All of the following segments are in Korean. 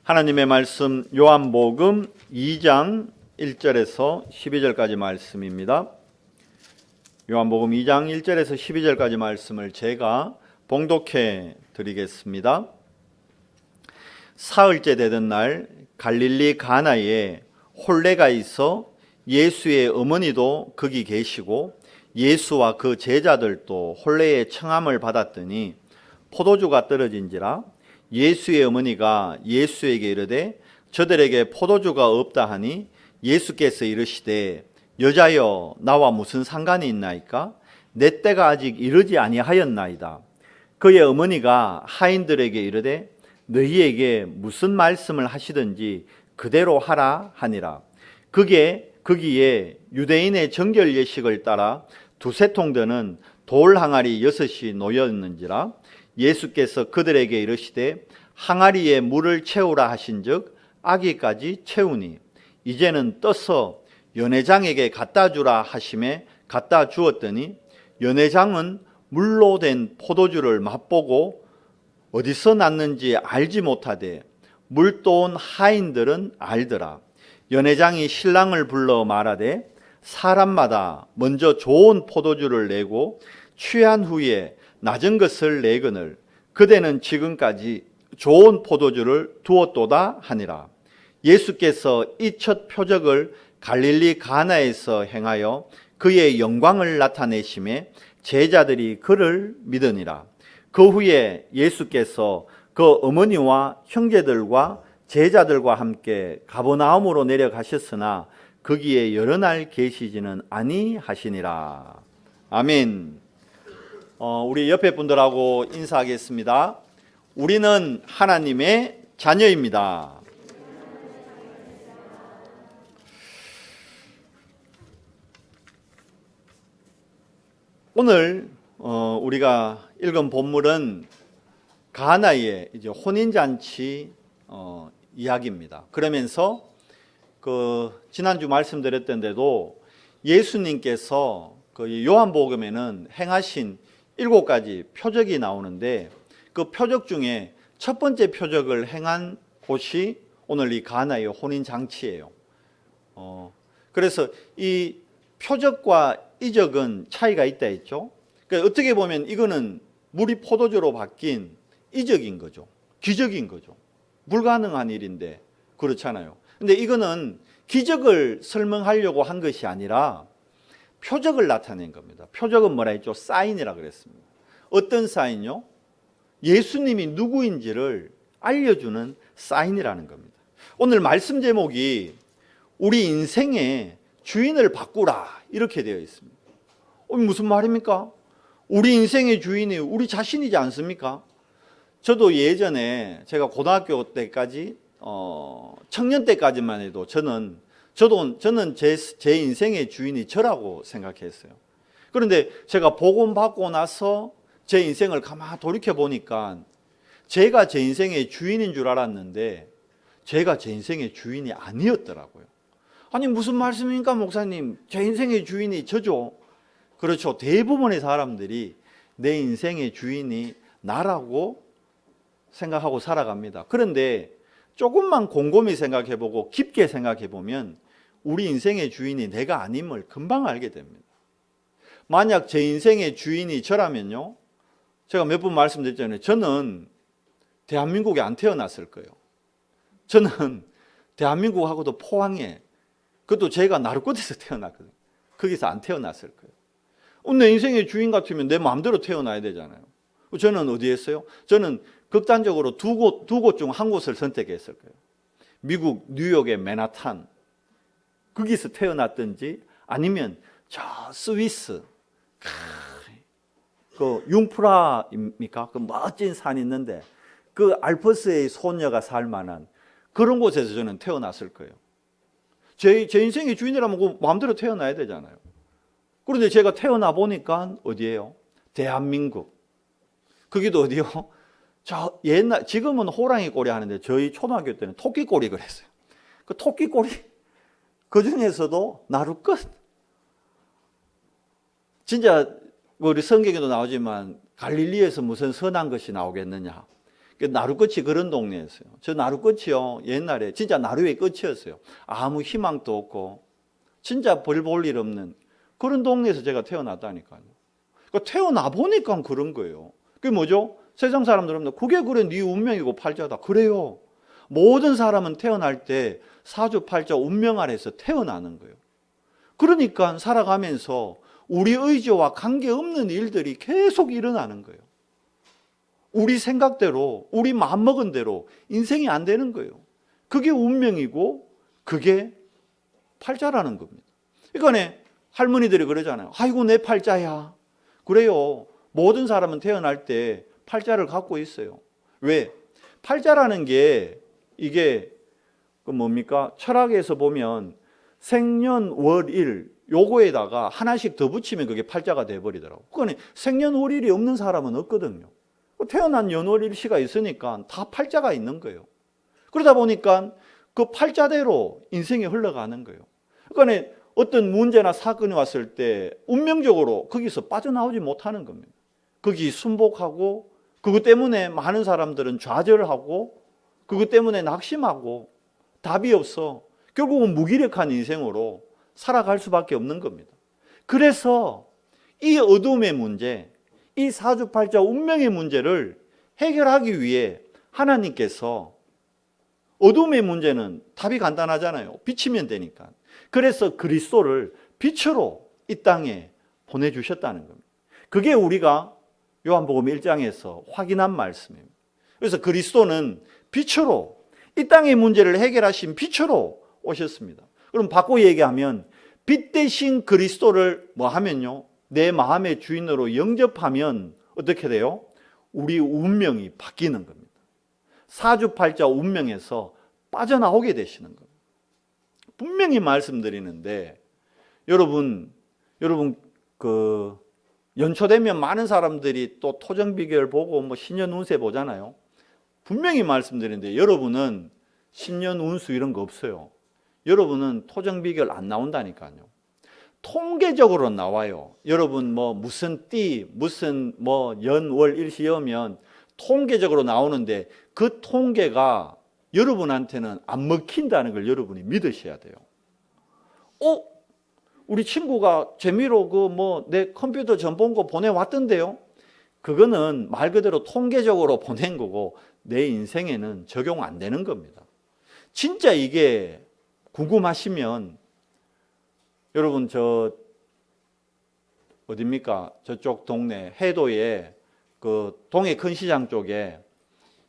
하나님의 말씀 요한복음 2장 1절에서 12절까지 말씀입니다. 요한복음 2장 1절에서 12절까지 말씀을 제가 봉독해 드리겠습니다. 사흘째 되던 날 갈릴리 가나에 혼례가 있어 예수의 어머니도 거기 계시고 예수와 그 제자들도 혼례의 청함을 받았더니 포도주가 떨어진지라 예수의 어머니가 예수에게 이르되 저들에게 포도주가 없다 하니 예수께서 이르시되 여자여 나와 무슨 상관이 있나이까? 내 때가 아직 이르지 아니하였나이다. 그의 어머니가 하인들에게 이르되 너희에게 무슨 말씀을 하시든지 그대로 하라 하니라. 거기에 유대인의 정결 예식을 따라 두세 통 되는 돌 항아리 6이 놓였는지라. 예수께서 그들에게 이르시되 항아리에 물을 채우라 하신즉 아기까지 채우니 이제는 떠서 연회장에게 갖다 주라 하심에 갖다 주었더니 연회장은 물로 된 포도주를 맛보고 어디서 났는지 알지 못하되 물 떠온 하인들은 알더라. 연회장이 신랑을 불러 말하되 사람마다 먼저 좋은 포도주를 내고 취한 후에 낮은 것을 내거늘 그대는 지금까지 좋은 포도주를 두었도다 하니라. 예수께서 이 첫 표적을 갈릴리 가나에서 행하여 그의 영광을 나타내심에 제자들이 그를 믿으니라. 그 후에 예수께서 그 어머니와 형제들과 제자들과 함께 가버나움으로 내려가셨으나 거기에 여러 날 계시지는 아니하시니라. 아멘. 우리 옆에 분들하고 인사하겠습니다. 우리는 하나님의 자녀입니다. 오늘 우리가 읽은 본문은 가나의 이제 혼인잔치 이야기입니다. 그러면서 지난주 말씀드렸던데도 예수님께서 그 요한복음에는 행하신 7가지 표적이 나오는데 그 표적 중에 첫 번째 표적을 행한 곳이 오늘 이 가나의 혼인잔치예요. 그래서 이 표적과 이적은 차이가 있다 했죠. 그러니까 어떻게 보면 이거는 물이 포도주로 바뀐 이적인 거죠. 기적인 거죠. 불가능한 일인데 그렇잖아요. 근데 이거는 기적을 설명하려고 한 것이 아니라 표적을 나타낸 겁니다. 표적은 뭐라 했죠? 사인이라 그랬습니다. 어떤 사인요? 예수님이 누구인지를 알려주는 사인이라는 겁니다. 오늘 말씀 제목이 우리 인생의 주인을 바꾸라 이렇게 되어 있습니다. 무슨 말입니까? 우리 인생의 주인이 우리 자신이지 않습니까? 저도 예전에 제가 고등학교 때까지 청년 때까지만 해도 저는 제 인생의 주인이 저라고 생각했어요. 그런데 제가 복음 받고 나서 제 인생을 가만히 돌이켜 보니까 제가 제 인생의 주인인 줄 알았는데 제가 제 인생의 주인이 아니었더라고요. 아니 무슨 말씀입니까 목사님? 제 인생의 주인이 저죠. 그렇죠. 대부분의 사람들이 내 인생의 주인이 나라고 생각하고 살아갑니다. 그런데 조금만 곰곰이 생각해보고 깊게 생각해보면 우리 인생의 주인이 내가 아님을 금방 알게 됩니다. 만약 제 인생의 주인이 저라면요, 제가 몇 번 말씀드렸잖아요. 저는 대한민국에 안 태어났을 거예요. 저는 대한민국하고도 포항에, 그것도 제가 나루꽃에서 태어났거든요. 거기서 안 태어났을 거예요. 내 인생의 주인 같으면 내 마음대로 태어나야 되잖아요. 저는 어디 했어요? 저는 극단적으로 두 곳 중 한 곳을 선택했을 거예요. 미국 뉴욕의 맨하탄, 거기서 태어났든지 아니면 저 스위스, 그 융프라입니까? 그 멋진 산이 있는데 그 알프스의 소녀가 살 만한 그런 곳에서 저는 태어났을 거예요. 제 인생의 주인이라면 그 마음대로 태어나야 되잖아요. 그런데 제가 태어나 보니까 어디예요? 대한민국. 거기도 어디요? 지금은 호랑이 꼬리 하는데 저희 초등학교 때는 토끼 꼬리 그랬어요. 그 토끼 꼬리, 그 중에서도 나루끝. 진짜 우리 성경에도 나오지만 갈릴리에서 무슨 선한 것이 나오겠느냐. 나루끝이 그런 동네였어요. 저 나루끝이요, 옛날에 진짜 나루의 끝이었어요. 아무 희망도 없고 진짜 별 볼 일 없는 그런 동네에서 제가 태어났다니까요. 그러니까 태어나 보니까 그런 거예요. 그게 뭐죠? 세상 사람들은 그게 그래 네 운명이고 팔자다. 그래요. 모든 사람은 태어날 때 사주팔자 운명 아래서 태어나는 거예요. 그러니까 살아가면서 우리 의지와 관계없는 일들이 계속 일어나는 거예요. 우리 생각대로, 우리 마음먹은 대로 인생이 안 되는 거예요. 그게 운명이고 그게 팔자라는 겁니다. 그러니까 할머니들이 그러잖아요. 아이고 내 팔자야. 그래요. 모든 사람은 태어날 때 팔자를 갖고 있어요. 왜? 팔자라는 게 이게 그 뭡니까? 철학에서 보면 생년월일 요거에다가 하나씩 더 붙이면 그게 팔자가 돼버리더라고요. 그러니까 생년월일이 없는 사람은 없거든요. 태어난 연월일시가 있으니까 다 팔자가 있는 거예요. 그러다 보니까 그 팔자대로 인생이 흘러가는 거예요. 그러니까 어떤 문제나 사건이 왔을 때 운명적으로 거기서 빠져나오지 못하는 겁니다. 거기 순복하고 그것 때문에 많은 사람들은 좌절하고 그것 때문에 낙심하고 답이 없어 결국은 무기력한 인생으로 살아갈 수밖에 없는 겁니다. 그래서 이 어둠의 문제, 이 사주팔자 운명의 문제를 해결하기 위해 하나님께서 어둠의 문제는 답이 간단하잖아요. 비치면 되니까. 그래서 그리스도를 빛으로 이 땅에 보내주셨다는 겁니다. 그게 우리가 요한복음 1장에서 확인한 말씀입니다. 그래서 그리스도는 빛으로 이 땅의 문제를 해결하신 빛으로 오셨습니다. 그럼 바꿔 얘기하면 빛 대신 그리스도를 뭐 하면요? 내 마음의 주인으로 영접하면 어떻게 돼요? 우리 운명이 바뀌는 겁니다. 사주팔자 운명에서 빠져나오게 되시는 겁니다. 분명히 말씀드리는데 여러분 그 연초되면 많은 사람들이 또 토정비결 보고 뭐 신년운세 보잖아요. 분명히 말씀드리는데 여러분은 신년운수 이런 거 없어요. 여러분은 토정비결 안 나온다니까요. 통계적으로 나와요. 여러분 뭐 무슨 띠, 무슨 뭐 연, 월, 일시여면 통계적으로 나오는데 그 통계가 여러분한테는 안 먹힌다는 걸 여러분이 믿으셔야 돼요. 우리 친구가 재미로 그 뭐 내 컴퓨터 전 본 거 보내왔던데요. 그거는 말 그대로 통계적으로 보낸 거고 내 인생에는 적용 안 되는 겁니다. 진짜 이게 궁금하시면 여러분 저 어딥니까? 저쪽 동네 해도에 그 동해 큰 시장 쪽에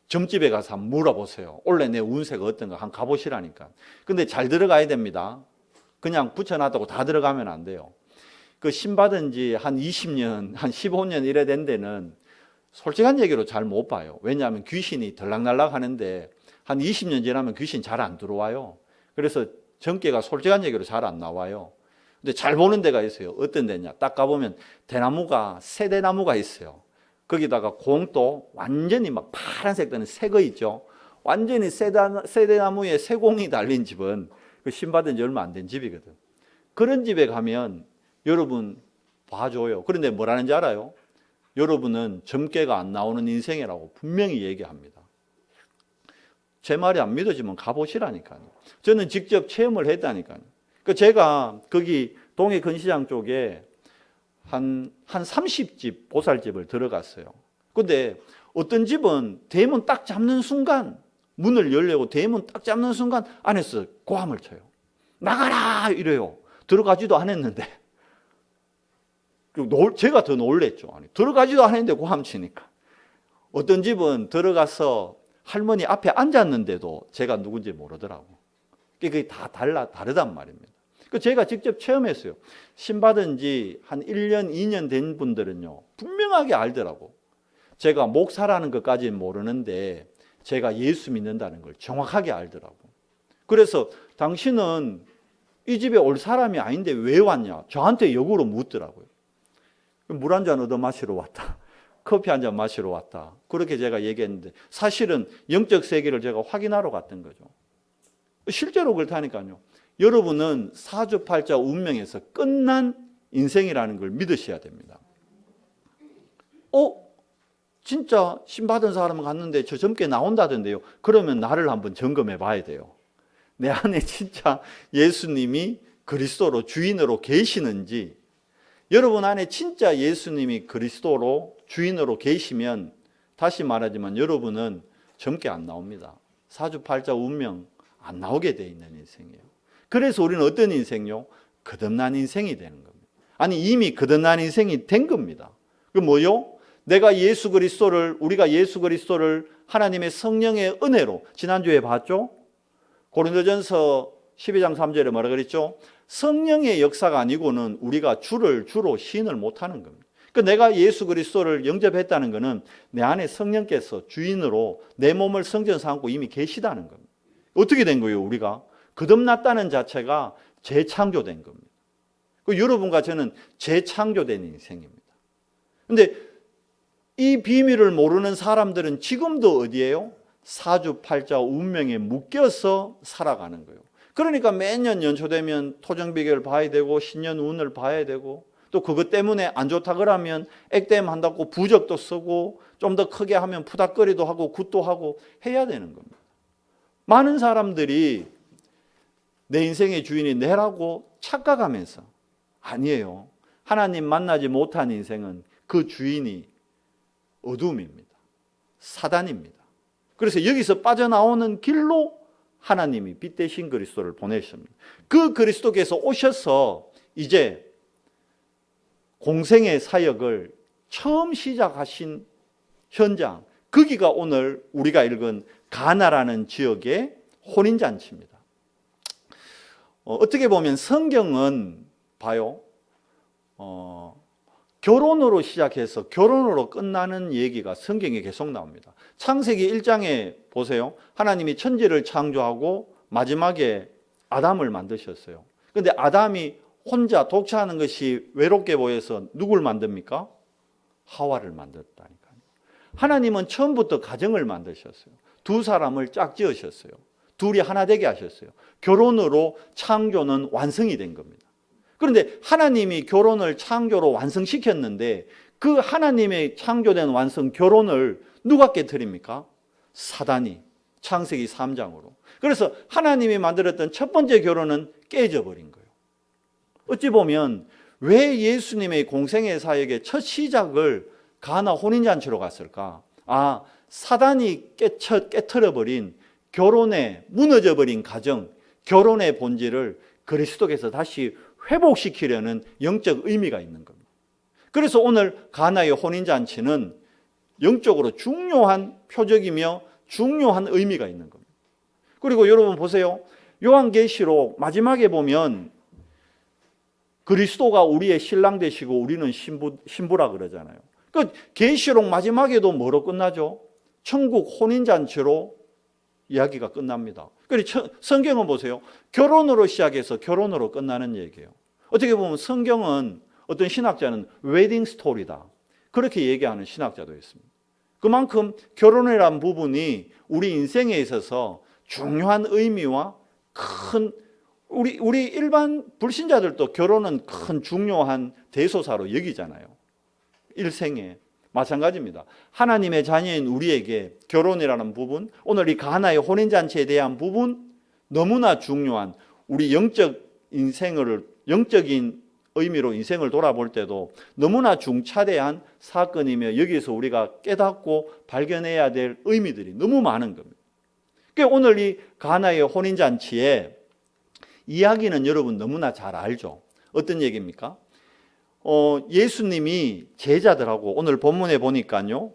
점집에 가서 한번 물어보세요. 원래 내 운세가 어떤가 한번 가보시라니까. 근데 잘 들어가야 됩니다. 그냥 붙여놨다고 다 들어가면 안 돼요. 그 신받은 지 한 20년, 한 15년 이래 된 데는 솔직한 얘기로 잘 못 봐요. 왜냐하면 귀신이 들락날락 하는데 한 20년 지나면 귀신 잘 안 들어와요. 그래서 정계가 솔직한 얘기로 잘 안 나와요. 근데 잘 보는 데가 있어요. 어떤 데냐? 딱 가보면 대나무가, 세대나무가 있어요. 거기다가 공도 완전히 막 파란색 되는 새거 있죠. 완전히 세대나무에 새공이 달린 집은 그 신받은 지 얼마 안 된 집이거든. 그런 집에 가면 여러분 봐줘요. 그런데 뭐라는지 알아요? 여러분은 점괘가 안 나오는 인생이라고 분명히 얘기합니다. 제 말이 안 믿어지면 가보시라니까요. 저는 직접 체험을 했다니까요. 제가 거기 동해 근시장 쪽에 한 30집 보살집을 들어갔어요. 근데 어떤 집은 대문 딱 잡는 순간 문을 열려고 대문 딱 잡는 순간 안에서 고함을 쳐요. 나가라 이래요. 들어가지도 않았는데. 제가 더 놀랬죠. 들어가지도 않았는데 고함 치니까. 어떤 집은 들어가서 할머니 앞에 앉았는데도 제가 누군지 모르더라고. 그게 다 다르단 말입니다. 제가 직접 체험했어요. 신받은 지 한 1년, 2년 된 분들은요, 분명하게 알더라고. 제가 목사라는 것까지는 모르는데, 제가 예수 믿는다는 걸 정확하게 알더라고. 그래서 당신은 이 집에 올 사람이 아닌데 왜 왔냐? 저한테 역으로 묻더라고요. 물 한 잔 얻어 마시러 왔다. 커피 한 잔 마시러 왔다. 그렇게 제가 얘기했는데, 사실은 영적 세계를 제가 확인하러 갔던 거죠. 실제로 그렇다니까요. 여러분은 사주팔자 운명에서 끝난 인생이라는 걸 믿으셔야 됩니다. 진짜 신 받은 사람은 갔는데 저 젊게 나온다던데요. 그러면 나를 한번 점검해 봐야 돼요. 내 안에 진짜 예수님이 그리스도로 주인으로 계시는지, 여러분 안에 진짜 예수님이 그리스도로 주인으로 계시면, 다시 말하지만 여러분은 젊게 안 나옵니다. 사주팔자 운명 안 나오게 돼 있는 인생이에요. 그래서 우리는 어떤 인생요? 거듭난 인생이 되는 겁니다. 아니, 이미 거듭난 인생이 된 겁니다. 그 뭐요? 내가 예수 그리스도를, 우리가 예수 그리스도를 하나님의 성령의 은혜로, 지난주에 봤죠? 고린도전서 12장 3절에 뭐라 그랬죠? 성령의 역사가 아니고는 우리가 주를 주로 시인을 못하는 겁니다. 그러니까 내가 예수 그리스도를 영접했다는 것은 내 안에 성령께서 주인으로 내 몸을 성전 삼고 이미 계시다는 겁니다. 어떻게 된 거예요? 우리가 거듭났다는 자체가 재창조된 겁니다. 여러분과 저는 재창조된 인생입니다. 그런데 이 비밀을 모르는 사람들은 지금도 어디예요? 사주팔자 운명에 묶여서 살아가는 거예요. 그러니까 매년 연초되면 토정비결 봐야 되고 신년운을 봐야 되고, 또 그것 때문에 안 좋다 그러면 액땜 한다고 부적도 쓰고, 좀 더 크게 하면 푸닥거리도 하고 굿도 하고 해야 되는 겁니다. 많은 사람들이 내 인생의 주인이 내라고 착각하면서, 아니에요. 하나님 만나지 못한 인생은 그 주인이 어둠입니다. 사단입니다. 그래서 여기서 빠져나오는 길로 하나님이 빛 대신 그리스도를 보내셨습니다. 그 그리스도께서 오셔서 이제 공생의 사역을 처음 시작하신 현장, 거기가 오늘 우리가 읽은 가나라는 지역의 혼인잔치입니다. 어떻게 보면 성경은 봐요, 결혼으로 시작해서 결혼으로 끝나는 얘기가 성경에 계속 나옵니다. 창세기 1장에 보세요. 하나님이 천지를 창조하고 마지막에 아담을 만드셨어요. 그런데 아담이 혼자 독차하는 것이 외롭게 보여서 누굴 만듭니까? 하와를 만들었다니까요. 하나님은 처음부터 가정을 만드셨어요. 두 사람을 짝지으셨어요. 둘이 하나 되게 하셨어요. 결혼으로 창조는 완성이 된 겁니다. 그런데 하나님이 결혼을 창조로 완성시켰는데, 그 하나님의 창조된 완성 결혼을 누가 깨트립니까? 사단이, 창세기 3장으로. 그래서 하나님이 만들었던 첫 번째 결혼은 깨져버린 거예요. 어찌 보면 왜 예수님의 공생의 사역의 첫 시작을 가나 혼인잔치로 갔을까? 사단이 깨트려버린 결혼에 무너져버린 가정, 결혼의 본질을 그리스도께서 다시 회복시키려는 영적 의미가 있는 겁니다. 그래서 오늘 가나의 혼인잔치는 영적으로 중요한 표적이며 중요한 의미가 있는 겁니다. 그리고 여러분 보세요. 요한계시록 마지막에 보면 그리스도가 우리의 신랑 되시고 우리는 신부라 그러잖아요. 그 계시록 마지막에도 뭐로 끝나죠? 천국 혼인잔치로 이야기가 끝납니다. 그래서 성경은 보세요. 결혼으로 시작해서 결혼으로 끝나는 얘기예요. 어떻게 보면 성경은, 어떤 신학자는 웨딩 스토리다, 그렇게 얘기하는 신학자도 있습니다. 그만큼 결혼이라는 부분이 우리 인생에 있어서 중요한 의미와 큰, 우리 일반 불신자들도 결혼은 큰 중요한 대소사로 여기잖아요. 일생에. 마찬가지입니다. 하나님의 자녀인 우리에게 결혼이라는 부분, 오늘 이 가나의 혼인잔치에 대한 부분, 너무나 중요한, 우리 영적인 의미로 인생을 돌아볼 때도 너무나 중차대한 사건이며, 여기서 우리가 깨닫고 발견해야 될 의미들이 너무 많은 겁니다. 그러니까 오늘 이 가나의 혼인잔치의 이야기는 여러분 너무나 잘 알죠. 어떤 얘기입니까? 예수님이 제자들하고, 오늘 본문에 보니까요,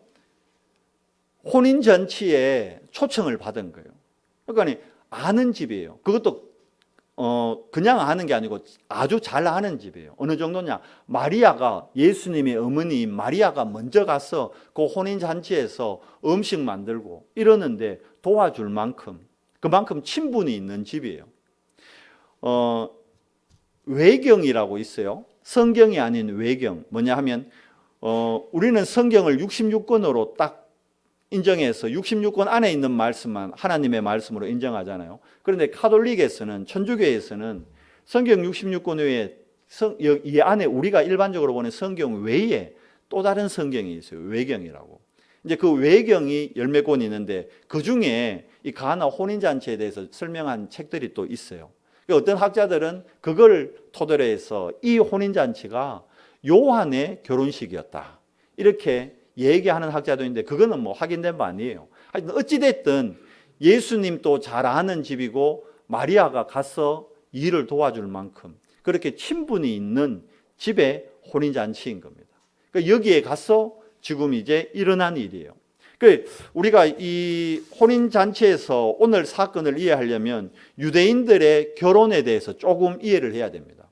혼인잔치에 초청을 받은 거예요. 그러니까 아는 집이에요. 그것도 그냥 아는 게 아니고 아주 잘 아는 집이에요. 어느 정도냐? 마리아가, 예수님의 어머니인 마리아가 먼저 가서 그 혼인잔치에서 음식 만들고 이러는데 도와줄 만큼, 그만큼 친분이 있는 집이에요. 외경이라고 있어요. 성경이 아닌 외경. 뭐냐 하면 우리는 성경을 66권으로 딱 인정해서 66권 안에 있는 말씀만 하나님의 말씀으로 인정하잖아요. 그런데 카톨릭에서는, 천주교에서는 성경 66권 외에 이 안에 우리가 일반적으로 보는 성경 외에 또 다른 성경이 있어요. 외경이라고. 이제 그 외경이 열몇 권이 있는데 그 중에 이 가나 혼인잔치에 대해서 설명한 책들이 또 있어요. 어떤 학자들은 그걸 토대로 해서 이 혼인잔치가 요한의 결혼식이었다, 이렇게 얘기하는 학자도 있는데 그거는 뭐 확인된 바 아니에요. 하여튼 어찌됐든 예수님 또 잘 아는 집이고 마리아가 가서 일을 도와줄 만큼 그렇게 친분이 있는 집의 혼인잔치인 겁니다. 그러니까 여기에 가서 지금 이제 일어난 일이에요. 우리가 이 혼인잔치에서 오늘 사건을 이해하려면 유대인들의 결혼에 대해서 조금 이해를 해야 됩니다.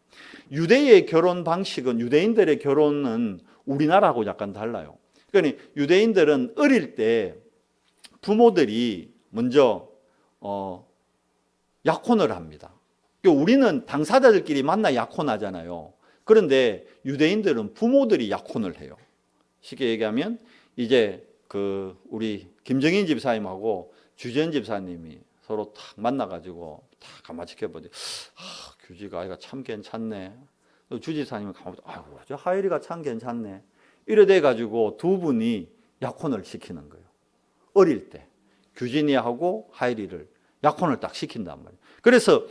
유대의 결혼 방식은, 유대인들의 결혼은 우리나라하고 약간 달라요. 그러니까 유대인들은 어릴 때 부모들이 먼저 약혼을 합니다. 그러니까 우리는 당사자들끼리 만나 약혼하잖아요. 그런데 유대인들은 부모들이 약혼을 해요. 쉽게 얘기하면 이제 우리 김정인 집사님하고 주지연 집사님이 서로 탁 만나가지고 탁 가만히 지켜보지. 규지가 아이가 참 괜찮네. 주 집사님은 가만히 아이고 저 하율이가 참 괜찮네. 이래 돼 가지고 두 분이 약혼을 시키는 거예요. 어릴 때 규진이하고 하율이를 약혼을 딱 시킨단 말이에요. 그래서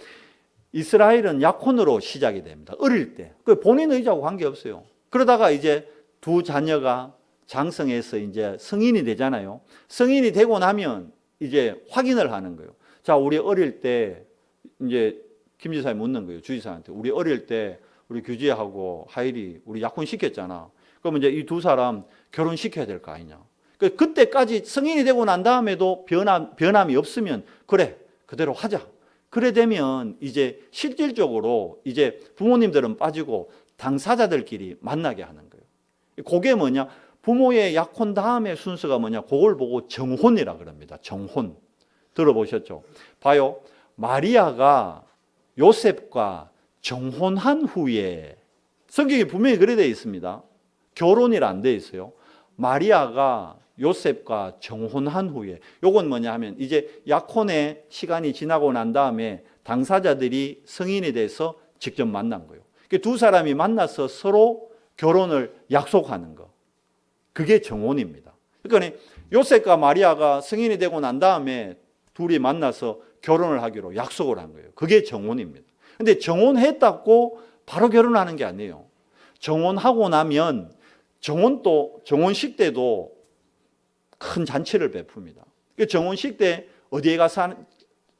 이스라엘은 약혼으로 시작이 됩니다. 어릴 때. 본인 의지하고 관계없어요. 그러다가 이제 두 자녀가 장성해서 이제 성인이 되잖아요. 성인이 되고 나면 이제 확인을 하는 거예요. 자, 우리 어릴 때 이제 김 지사님 묻는 거예요. 주지사한테. 우리 어릴 때 우리 규지하고 하일이 우리 약혼시켰잖아. 그러면 이제 이 두 사람 결혼시켜야 될 거 아니냐. 그때까지 성인이 되고 난 다음에도 변함이 없으면 그래, 그대로 하자. 그래 되면 이제 실질적으로 이제 부모님들은 빠지고 당사자들끼리 만나게 하는 거예요. 그게 뭐냐? 부모의 약혼 다음에 순서가 뭐냐? 그걸 보고 정혼이라 그럽니다. 정혼. 들어보셨죠? 봐요. 마리아가 요셉과 정혼한 후에, 성경에 분명히 그래 되어 있습니다. 결혼이라 안 되어 있어요. 마리아가 요셉과 정혼한 후에, 요건 뭐냐 하면 이제 약혼의 시간이 지나고 난 다음에 당사자들이 성인이 돼서 직접 만난 거예요. 두 사람이 만나서 서로 결혼을 약속하는 거. 그게 정혼입니다. 그러니까 요셉과 마리아가 성인이 되고 난 다음에 둘이 만나서 결혼을 하기로 약속을 한 거예요. 그게 정혼입니다. 근데 정혼했다고 바로 결혼하는 게 아니에요. 정혼하고 나면 정혼식 때도 큰 잔치를 베풉니다. 정혼식 때 어디에 가서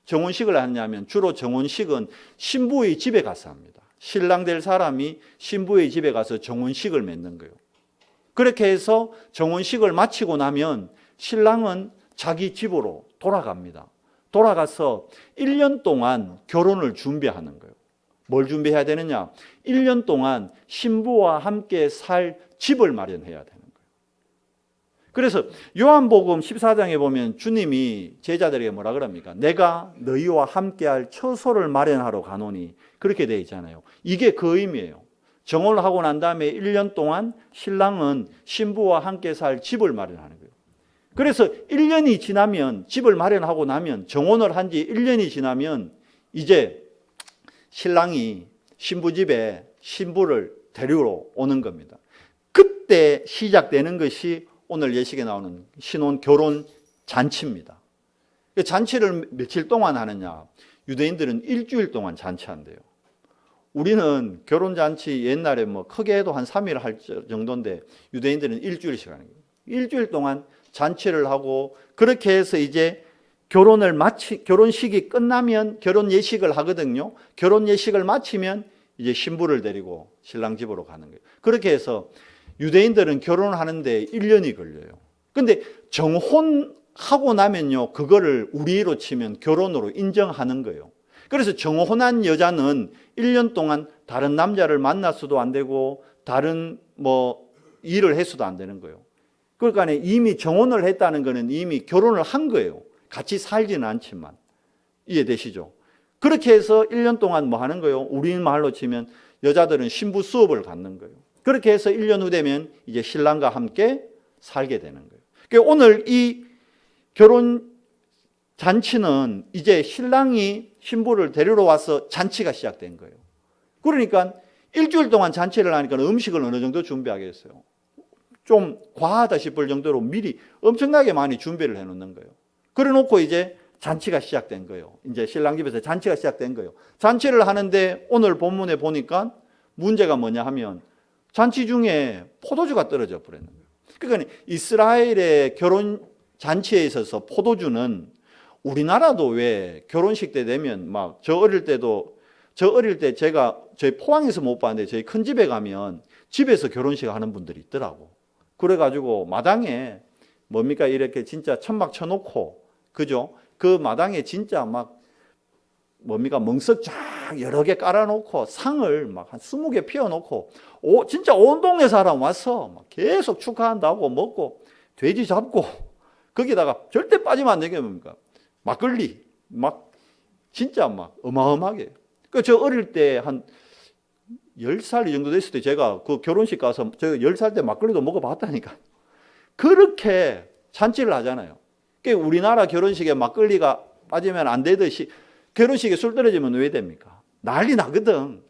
정혼식을 하냐면 주로 정혼식은 신부의 집에 가서 합니다. 신랑 될 사람이 신부의 집에 가서 정혼식을 맺는 거예요. 그렇게 해서 정혼식을 마치고 나면 신랑은 자기 집으로 돌아갑니다. 돌아가서 1년 동안 결혼을 준비하는 거예요. 뭘 준비해야 되느냐? 1년 동안 신부와 함께 살 집을 마련해야 되는 거예요. 그래서 요한복음 14장에 보면 주님이 제자들에게 뭐라 그럽니까? 내가 너희와 함께할 처소를 마련하러 가노니, 그렇게 되어 있잖아요. 이게 그 의미예요. 정혼을 하고 난 다음에 1년 동안 신랑은 신부와 함께 살 집을 마련하는 거예요. 그래서 1년이 지나면, 집을 마련하고 나면, 정혼을 한 지 1년이 지나면 이제 신랑이 신부 집에 신부를 데리러 오는 겁니다. 그때 시작되는 것이 오늘 예식에 나오는 신혼 결혼 잔치입니다. 잔치를 며칠 동안 하느냐? 유대인들은 일주일 동안 잔치한대요. 우리는 결혼잔치 옛날에 뭐 크게 해도 한 3일 할 정도인데 유대인들은 일주일씩 하는 거예요. 일주일 동안 잔치를 하고 그렇게 해서 이제 결혼식이 끝나면 결혼 예식을 하거든요. 결혼 예식을 마치면 이제 신부를 데리고 신랑 집으로 가는 거예요. 그렇게 해서 유대인들은 결혼을 하는데 1년이 걸려요. 근데 정혼하고 나면요, 그거를 우리로 치면 결혼으로 인정하는 거예요. 그래서 정혼한 여자는 1년 동안 다른 남자를 만나서도 안 되고 다른 뭐 일을 해서도 안 되는 거예요. 그러니까 이미 정혼을 했다는 거는 이미 결혼을 한 거예요. 같이 살지는 않지만. 이해되시죠? 그렇게 해서 1년 동안 뭐 하는 거예요? 우리말로 치면 여자들은 신부 수업을 갖는 거예요. 그렇게 해서 1년 후 되면 이제 신랑과 함께 살게 되는 거예요. 그러니까 오늘 이 결혼 잔치는 이제 신랑이 신부를 데리러 와서 잔치가 시작된 거예요. 그러니까 일주일 동안 잔치를 하니까 음식을 어느 정도 준비하겠어요. 좀 과하다 싶을 정도로 미리 엄청나게 많이 준비를 해놓는 거예요. 그래 놓고 이제 잔치가 시작된 거예요. 이제 신랑 집에서 잔치가 시작된 거예요. 잔치를 하는데 오늘 본문에 보니까 문제가 뭐냐 하면 잔치 중에 포도주가 떨어져 버리는 거예요. 그러니까 이스라엘의 결혼 잔치에 있어서 포도주는 우리나라도 왜 결혼식 때 되면 막 저 어릴 때 제가 저희 포항에서 못 봤는데 저희 큰 집에 가면 집에서 결혼식 하는 분들이 있더라고. 그래가지고 마당에 뭡니까 이렇게 진짜 천막 쳐놓고 그죠? 그 마당에 진짜 막 뭡니까 멍석 쫙 여러 개 깔아놓고 상을 막 한 20개 피워놓고 진짜 온 동네 사람 와서 막 계속 축하한다고 먹고 돼지 잡고 거기다가 절대 빠지면 안 되는 게 뭡니까 막걸리 막 진짜 막 어마어마하게. 그 저 어릴 때 한 10살 이 정도 됐을 때 제가 그 결혼식 가서 제가 10살 때 막걸리도 먹어봤다니까. 그렇게 잔치를 하잖아요. 그러니까 우리나라 결혼식에 막걸리가 빠지면 안 되듯이 결혼식에 술 떨어지면 왜 됩니까? 난리 나거든.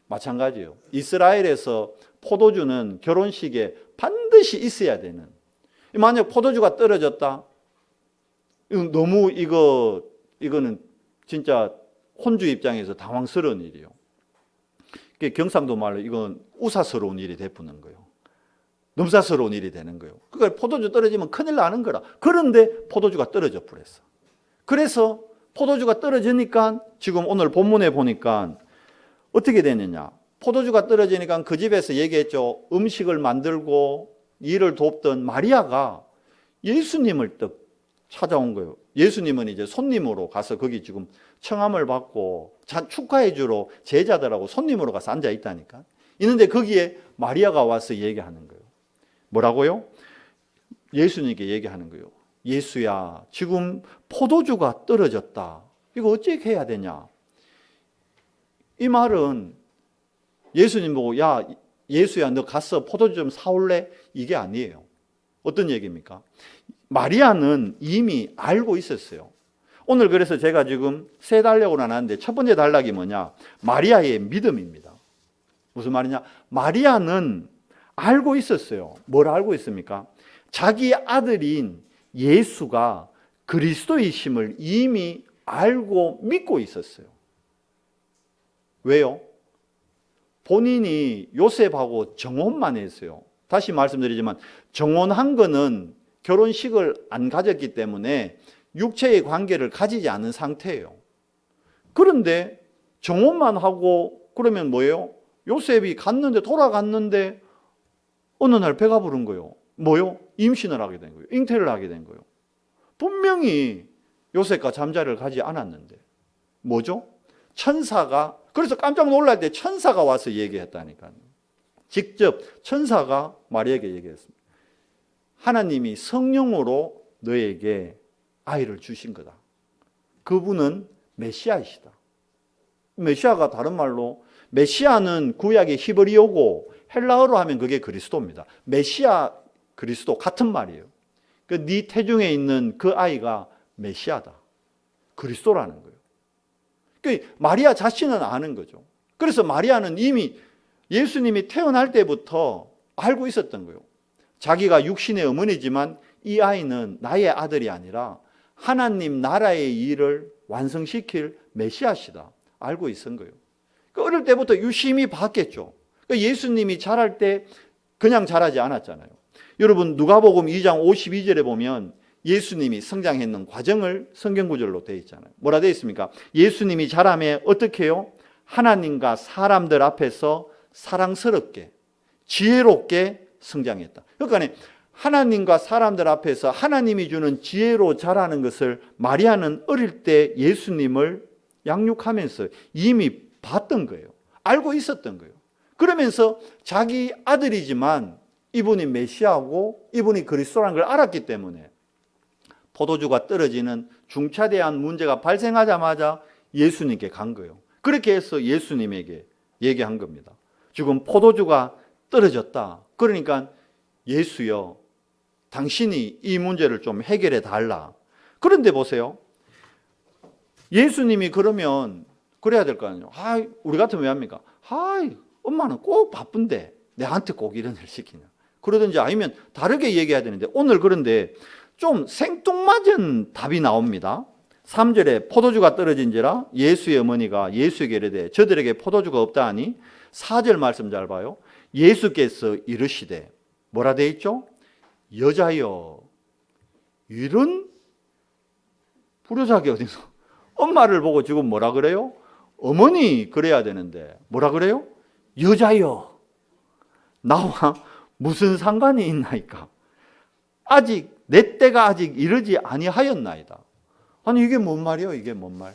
마찬가지예요. 이스라엘에서 포도주는 결혼식에 반드시 있어야 되는. 만약 포도주가 떨어졌다? 너무 이거는 진짜 혼주 입장에서 당황스러운 일이에요. 경상도 말로 이건 우사스러운 일이 되푸는 거예요. 넘사스러운 일이 되는 거예요. 그러니까 포도주 떨어지면 큰일 나는 거라. 그런데 포도주가 떨어져 버렸어. 그래서 포도주가 떨어지니까 지금 오늘 본문에 보니까 어떻게 되느냐. 포도주가 떨어지니까 그 집에서 얘기했죠. 음식을 만들고 일을 돕던 마리아가 예수님을 딱 찾아온 거예요. 예수님은 이제 손님으로 가서 거기 지금 청함을 받고 축하해 주러 제자들하고 손님으로 가서 앉아 있다니까. 있는데 거기에 마리아가 와서 얘기하는 거예요. 뭐라고요? 예수님께 얘기하는 거예요. 예수야, 지금 포도주가 떨어졌다. 이거 어떻게 해야 되냐? 이 말은 예수님 보고 야, 예수야, 너 가서 포도주 좀 사올래? 이게 아니에요. 어떤 얘기입니까? 마리아는 이미 알고 있었어요. 오늘 그래서 제가 지금 세 단락으로 나눴는데 첫 번째 단락이 뭐냐? 마리아의 믿음입니다. 무슨 말이냐? 마리아는 알고 있었어요. 뭘 알고 있습니까? 자기 아들인 예수가 그리스도이심을 이미 알고 믿고 있었어요. 왜요? 본인이 요셉하고 정혼만 했어요. 다시 말씀드리지만 정혼한 거는 결혼식을 안 가졌기 때문에 육체의 관계를 가지지 않은 상태예요. 그런데 정혼만 하고 그러면 뭐예요? 요셉이 돌아갔는데 어느 날 배가 부른 거예요. 뭐요? 임신을 하게 된 거예요. 잉태를 하게 된 거예요. 분명히 요셉과 잠자리를 가지 않았는데 뭐죠? 천사가, 그래서 깜짝 놀랄 때 천사가 와서 얘기했다니까요. 직접 천사가 마리아에게 얘기했습니다. 하나님이 성령으로 너에게 아이를 주신 거다. 그분은 메시아이시다. 메시아가 다른 말로, 메시아는 구약의 히브리어고 헬라어로 하면 그게 그리스도입니다. 메시아, 그리스도 같은 말이에요. 네 태중에 있는 그 아이가 메시아다. 그리스도라는 거예요. 마리아 자신은 아는 거죠. 그래서 마리아는 이미 예수님이 태어날 때부터 알고 있었던 거예요. 자기가 육신의 어머니지만 이 아이는 나의 아들이 아니라 하나님 나라의 일을 완성시킬 메시아시다. 알고 있었던 거예요. 어릴 때부터 유심히 봤겠죠. 예수님이 자랄 때 그냥 자라지 않았잖아요. 여러분 누가복음 2장 52절에 보면 예수님이 성장했는 과정을 성경 구절로 되어 있잖아요. 뭐라 되어 있습니까? 예수님이 자라매 어떻게 해요? 하나님과 사람들 앞에서 사랑스럽게 지혜롭게 성장했다. 그러니까 하나님과 사람들 앞에서 하나님이 주는 지혜로 자라는 것을 마리아는 어릴 때 예수님을 양육하면서 이미 봤던 거예요. 알고 있었던 거예요. 그러면서 자기 아들이지만 이분이 메시아고 이분이 그리스도라는 걸 알았기 때문에 포도주가 떨어지는 중차대한 문제가 발생하자마자 예수님께 간 거예요. 그렇게 해서 예수님에게 얘기한 겁니다. 지금 포도주가 떨어졌다. 그러니까 예수여, 당신이 이 문제를 좀 해결해 달라. 그런데 보세요. 예수님이 그러면 그래야 될 거 아니에요. 우리 같으면 왜 합니까? 엄마는 꼭 바쁜데 내한테 꼭 이런 일 시키냐. 그러든지 아니면 다르게 얘기해야 되는데 오늘 그런데 좀 생뚱맞은 답이 나옵니다. 3절에 포도주가 떨어진지라 예수의 어머니가 예수에게 이르되 저들에게 포도주가 없다 하니 4절 말씀 잘 봐요. 예수께서 이르시되 뭐라 돼 있죠? 여자여, 이런 부르사기 어디서 엄마를 보고 지금 뭐라 그래요? 어머니 그래야 되는데 뭐라 그래요? 여자여, 나와 무슨 상관이 있나이까? 아직 내 때가 아직 이르지 아니하였나이다. 아니 이게 뭔 말이에요? 이게 뭔 말?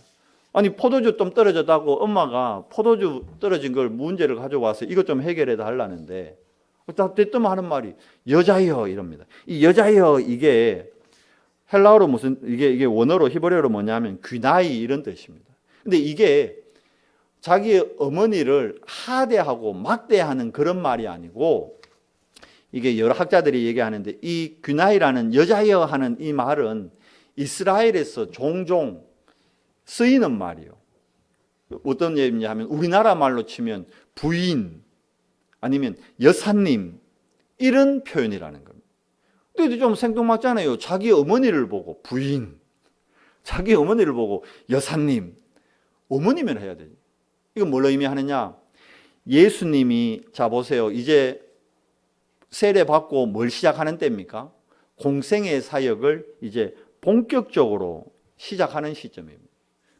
아니 포도주 좀 떨어졌다고 엄마가 포도주 떨어진 걸 문제를 가져와서 이것 좀 해결해 달라는데 대뜸 하는 말이 여자여 이럽니다. 이 여자여 이게 헬라어로 무슨 이게 원어로 히브리어로 뭐냐면 귀나이 이런 뜻입니다. 근데 이게 자기 어머니를 하대하고 막대하는 그런 말이 아니고 이게 여러 학자들이 얘기하는데 이 귀나이라는 여자여 하는 이 말은 이스라엘에서 종종 쓰이는 말이에요. 어떤 얘기냐 하면 우리나라 말로 치면 부인 아니면 여사님 이런 표현이라는 겁니다. 근데 좀 생뚱맞잖아요. 자기 어머니를 보고 부인, 자기 어머니를 보고 여사님, 어머니면 해야 되지. 이건 뭘 의미하느냐? 예수님이 자 보세요. 이제 세례 받고 뭘 시작하는 때입니까? 공생의 사역을 이제 본격적으로 시작하는 시점입니다.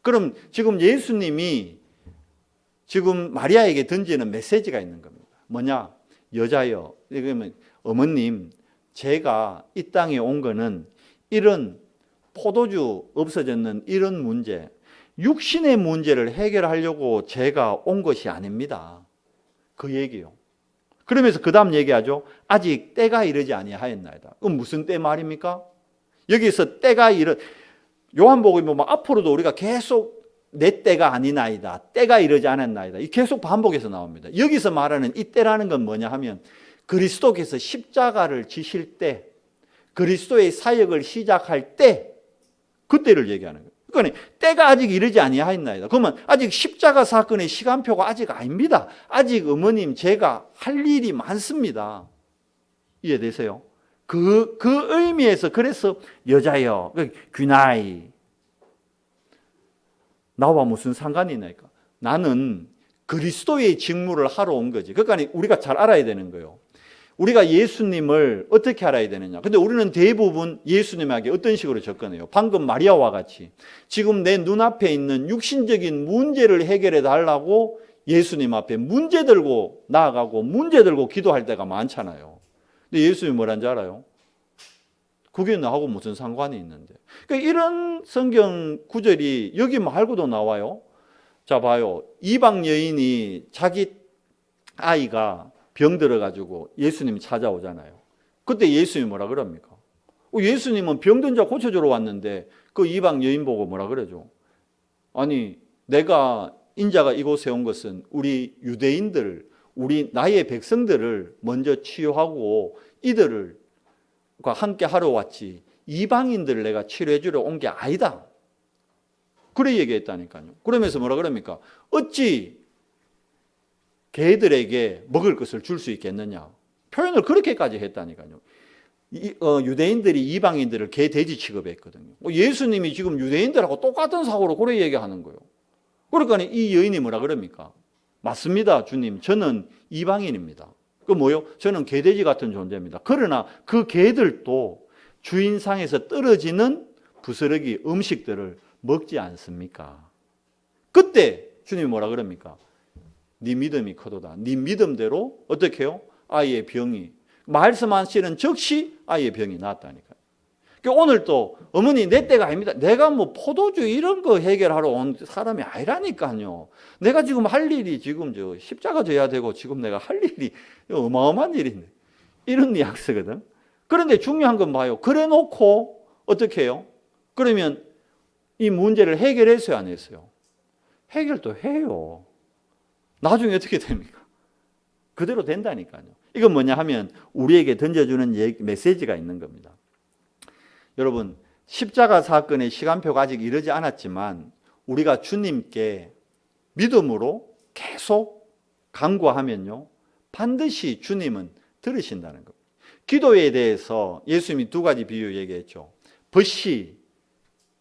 그럼 지금 예수님이 지금 마리아에게 던지는 메시지가 있는 겁니다. 뭐냐? 여자여, 그러면 어머님, 제가 이 땅에 온 거는 이런 포도주 없어졌는 이런 문제, 육신의 문제를 해결하려고 제가 온 것이 아닙니다. 그 얘기요. 그러면서 그 다음 얘기하죠. 아직 때가 이르지 아니하였나이다. 그럼 무슨 때 말입니까? 여기서 때가 요한복음이 보면 앞으로도 우리가 계속 내 때가 아니나이다, 때가 이르지 않았나이다, 계속 반복해서 나옵니다. 여기서 말하는 이 때라는 건 뭐냐 하면 그리스도께서 십자가를 지실 때, 그리스도의 사역을 시작할 때, 그때를 얘기하는 거예요. 그러니까 때가 아직 이르지 아니하였나이다. 그러면 아직 십자가 사건의 시간표가 아직 아닙니다. 아직 어머님 제가 할 일이 많습니다. 이해되세요? 그 의미에서 그래서 여자여, 귀나이, 나와 무슨 상관이 있나니까? 나는 그리스도의 직무를 하러 온 거지. 그러니까 우리가 잘 알아야 되는 거예요. 우리가 예수님을 어떻게 알아야 되느냐? 근데 우리는 대부분 예수님에게 어떤 식으로 접근해요? 방금 마리아와 같이 지금 내 눈앞에 있는 육신적인 문제를 해결해 달라고 예수님 앞에 문제 들고 나아가고 문제 들고 기도할 때가 많잖아요. 근데 예수님이 뭐라는지 알아요? 그게 나하고 무슨 상관이 있는데. 그러니까 이런 성경 구절이 여기 말고도 나와요. 자 봐요. 이방 여인이 자기 아이가 병 들어가지고 예수님이 찾아오잖아요. 그때 예수님이 뭐라 그럽니까? 예수님은 병든 자 고쳐주러 왔는데 그 이방 여인 보고 뭐라 그러죠? 아니 내가 인자가 이곳에 온 것은 우리 유대인들, 우리 나의 백성들을 먼저 치유하고 이들과 함께 하러 왔지 이방인들을 내가 치료해 주러 온 게 아니다. 그래 얘기했다니까요. 그러면서 뭐라 그럽니까? 어찌 개들에게 먹을 것을 줄 수 있겠느냐. 표현을 그렇게까지 했다니까요. 유대인들이 이방인들을 개, 돼지 취급했거든요. 예수님이 지금 유대인들하고 똑같은 사고로 그래 얘기하는 거예요. 그러니까 이 여인이 뭐라 그럽니까? 맞습니다, 주님. 저는 이방인입니다. 그 뭐요? 저는 개, 돼지 같은 존재입니다. 그러나 그 개들도 주인상에서 떨어지는 부스러기 음식들을 먹지 않습니까? 그때 주님이 뭐라 그럽니까? 네 믿음이 크도다. 네 믿음대로 어떻게 해요? 아이의 병이 말씀하시는 즉시 아이의 병이 나았다니까요. 그러니까 오늘 또 어머니 내 때가 아닙니다. 내가 뭐 포도주 이런 거 해결하러 온 사람이 아니라니까요. 내가 지금 할 일이 지금 십자가 져야 되고 지금 내가 할 일이 어마어마한 일인데 이런 뉘앙스거든. 그런데 중요한 건 봐요. 그래 놓고 어떻게 해요? 그러면 이 문제를 해결했어요, 안 했어요? 해결도 해요. 나중에 어떻게 됩니까? 그대로 된다니까요. 이건 뭐냐 하면 우리에게 던져주는 메시지가 있는 겁니다. 여러분, 십자가 사건의 시간표가 아직 이르지 않았지만 우리가 주님께 믿음으로 계속 간구하면요 반드시 주님은 들으신다는 겁니다. 기도에 대해서 예수님이 두 가지 비유 얘기했죠. 벗이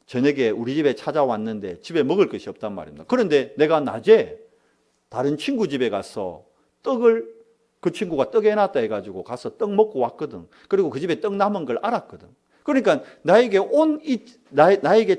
저녁에 우리 집에 찾아왔는데 집에 먹을 것이 없단 말입니다. 그런데 내가 낮에 다른 친구 집에 가서 떡을, 그 친구가 떡 해놨다 해가지고 가서 떡 먹고 왔거든. 그리고 그 집에 떡 남은 걸 알았거든. 그러니까 나에게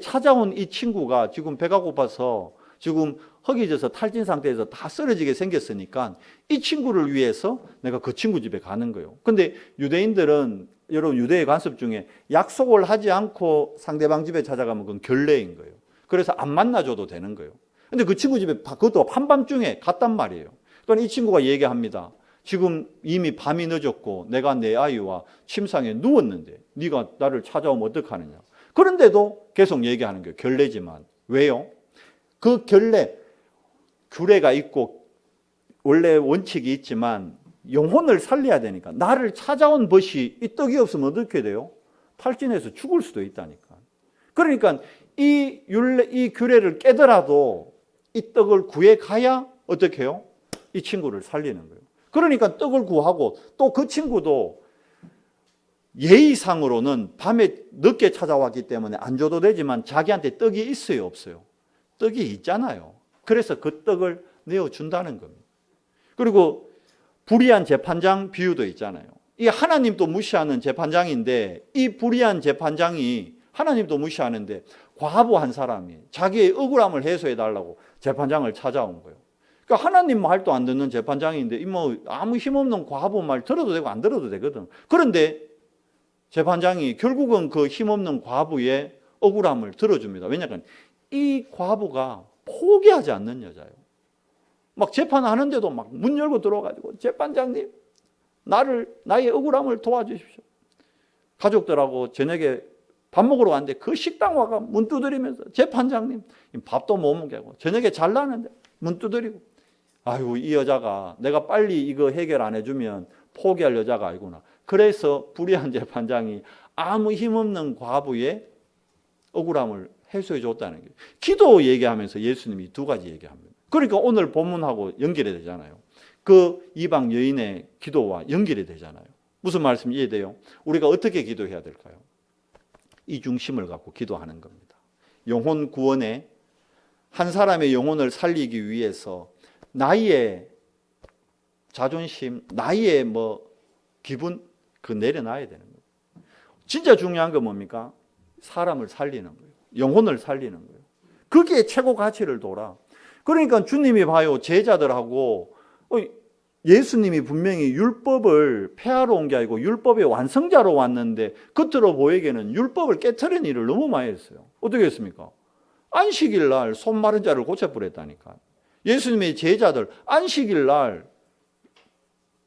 찾아온 이 친구가 지금 배가 고파서 지금 허기져서 탈진 상태에서 다 쓰러지게 생겼으니까 이 친구를 위해서 내가 그 친구 집에 가는 거예요. 근데 유대인들은, 여러분 유대의 관습 중에 약속을 하지 않고 상대방 집에 찾아가면 그건 결례인 거예요. 그래서 안 만나줘도 되는 거예요. 근데 그 친구 집에 그것도 한밤중에 갔단 말이에요. 그러니까 이 친구가 얘기합니다. 지금 이미 밤이 늦었고 내가 내 아이와 침상에 누웠는데 네가 나를 찾아오면 어떡하느냐. 그런데도 계속 얘기하는 거예요. 결례지만. 왜요? 그 규례가 있고 원래 원칙이 있지만 영혼을 살려야 되니까. 나를 찾아온 벗이 이 떡이 없으면 어떻게 돼요? 탈진해서 죽을 수도 있다니까. 그러니까 이 규례를 깨더라도 이 떡을 구해 가야 어떻게 해요? 이 친구를 살리는 거예요. 그러니까 떡을 구하고 또 그 친구도 예의상으로는 밤에 늦게 찾아왔기 때문에 안 줘도 되지만 자기한테 떡이 있어요, 없어요? 떡이 있잖아요. 그래서 그 떡을 내어준다는 겁니다. 그리고 불의한 재판장 비유도 있잖아요. 이 하나님도 무시하는 재판장인데 이 불의한 재판장이 하나님도 무시하는데 과부 한 사람이 자기의 억울함을 해소해달라고 재판장을 찾아온 거예요. 그러니까 하나님 말도 안 듣는 재판장인데 아무 힘없는 과부 말 들어도 되고 안 들어도 되거든. 그런데 재판장이 결국은 그 힘없는 과부의 억울함을 들어줍니다. 왜냐하면 이 과부가 포기하지 않는 여자예요. 막 재판하는데도 막 문 열고 들어가지고 재판장님 나의 억울함을 도와주십시오. 가족들하고 저녁에 밥 먹으러 갔는데 그 식당 와가 문 두드리면서 재판장님 밥도 못 먹게 저녁에 잘 나는데 문 두드리고 아유 이 여자가 내가 빨리 이거 해결 안 해주면 포기할 여자가 아니구나. 그래서 불의한 재판장이 아무 힘없는 과부의 억울함을 해소해 줬다는 거예요. 기도 얘기하면서 예수님이 두 가지 얘기합니다. 그러니까 오늘 본문하고 연결이 되잖아요. 그 이방 여인의 기도와 연결이 되잖아요. 무슨 말씀 이해돼요? 우리가 어떻게 기도해야 될까요? 이 중심을 갖고 기도하는 겁니다. 영혼 구원에 한 사람의 영혼을 살리기 위해서 나의 자존심, 나의 기분 내려놔야 되는 거예요. 진짜 중요한 건 뭡니까? 사람을 살리는 거예요. 영혼을 살리는 거예요. 그게 최고 가치를 둬라. 그러니까 주님이 봐요. 제자들하고 예수님이 분명히 율법을 폐하러 온 게 아니고 율법의 완성자로 왔는데 겉으로 보이기에는 율법을 깨트린 일을 너무 많이 했어요. 어떻게 했습니까? 안식일 날 손 마른 자를 고쳐버렸다니까. 예수님의 제자들 안식일 날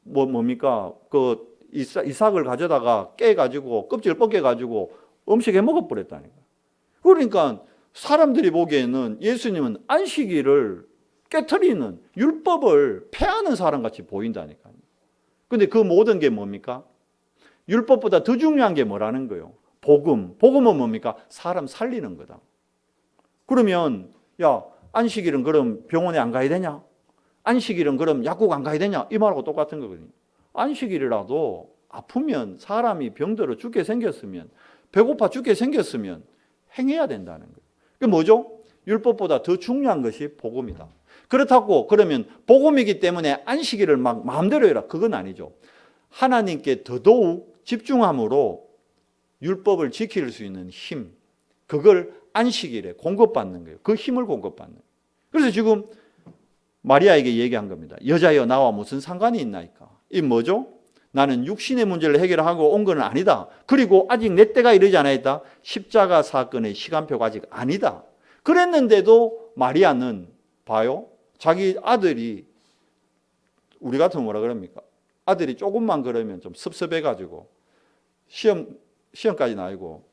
뭡니까? 그 이삭을 가져다가 깨가지고 껍질을 벗겨가지고 음식에 먹어버렸다니까. 그러니까 사람들이 보기에는 예수님은 안식일을 깨트리는 율법을 폐하는 사람같이 보인다니까요. 근데 그 모든 게 뭡니까? 율법보다 더 중요한 게 뭐라는 거예요? 복음. 복음은 뭡니까? 사람 살리는 거다. 그러면 야 안식일은 그럼 병원에 안 가야 되냐? 안식일은 그럼 약국 안 가야 되냐? 이 말하고 똑같은 거거든요. 안식일이라도 아프면 사람이 병들어 죽게 생겼으면 배고파 죽게 생겼으면 행해야 된다는 거예요. 그게 뭐죠? 율법보다 더 중요한 것이 복음이다. 그렇다고 그러면 복음이기 때문에 안식일을 막 마음대로 해라. 그건 아니죠. 하나님께 더더욱 집중함으로 율법을 지킬 수 있는 힘, 그걸 안식일에 공급받는 거예요. 그 힘을 공급받는 거예요. 그래서 지금 마리아에게 얘기한 겁니다. 여자여 나와 무슨 상관이 있나이까? 이 뭐죠? 나는 육신의 문제를 해결하고 온 건 아니다. 그리고 아직 내 때가 이르지 않았다. 십자가 사건의 시간표가 아직 아니다. 그랬는데도 마리아는 봐요. 자기 아들이 우리 같으면 뭐라 그럽니까? 아들이 조금만 그러면 좀 섭섭해가지고 시험까지 나이고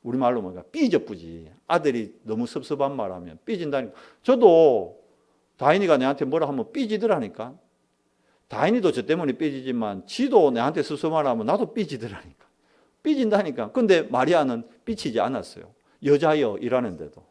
우리말로 뭔가 삐져쁘지. 아들이 너무 섭섭한 말하면 삐진다니까. 저도 다인이가 내한테 뭐라 하면 삐지더라니까. 다인이도 저 때문에 삐지지만 지도 내한테 섭섭하면 나도 삐지더라니까. 삐진다니까. 근데 마리아는 삐치지 않았어요. 여자여 이라는데도.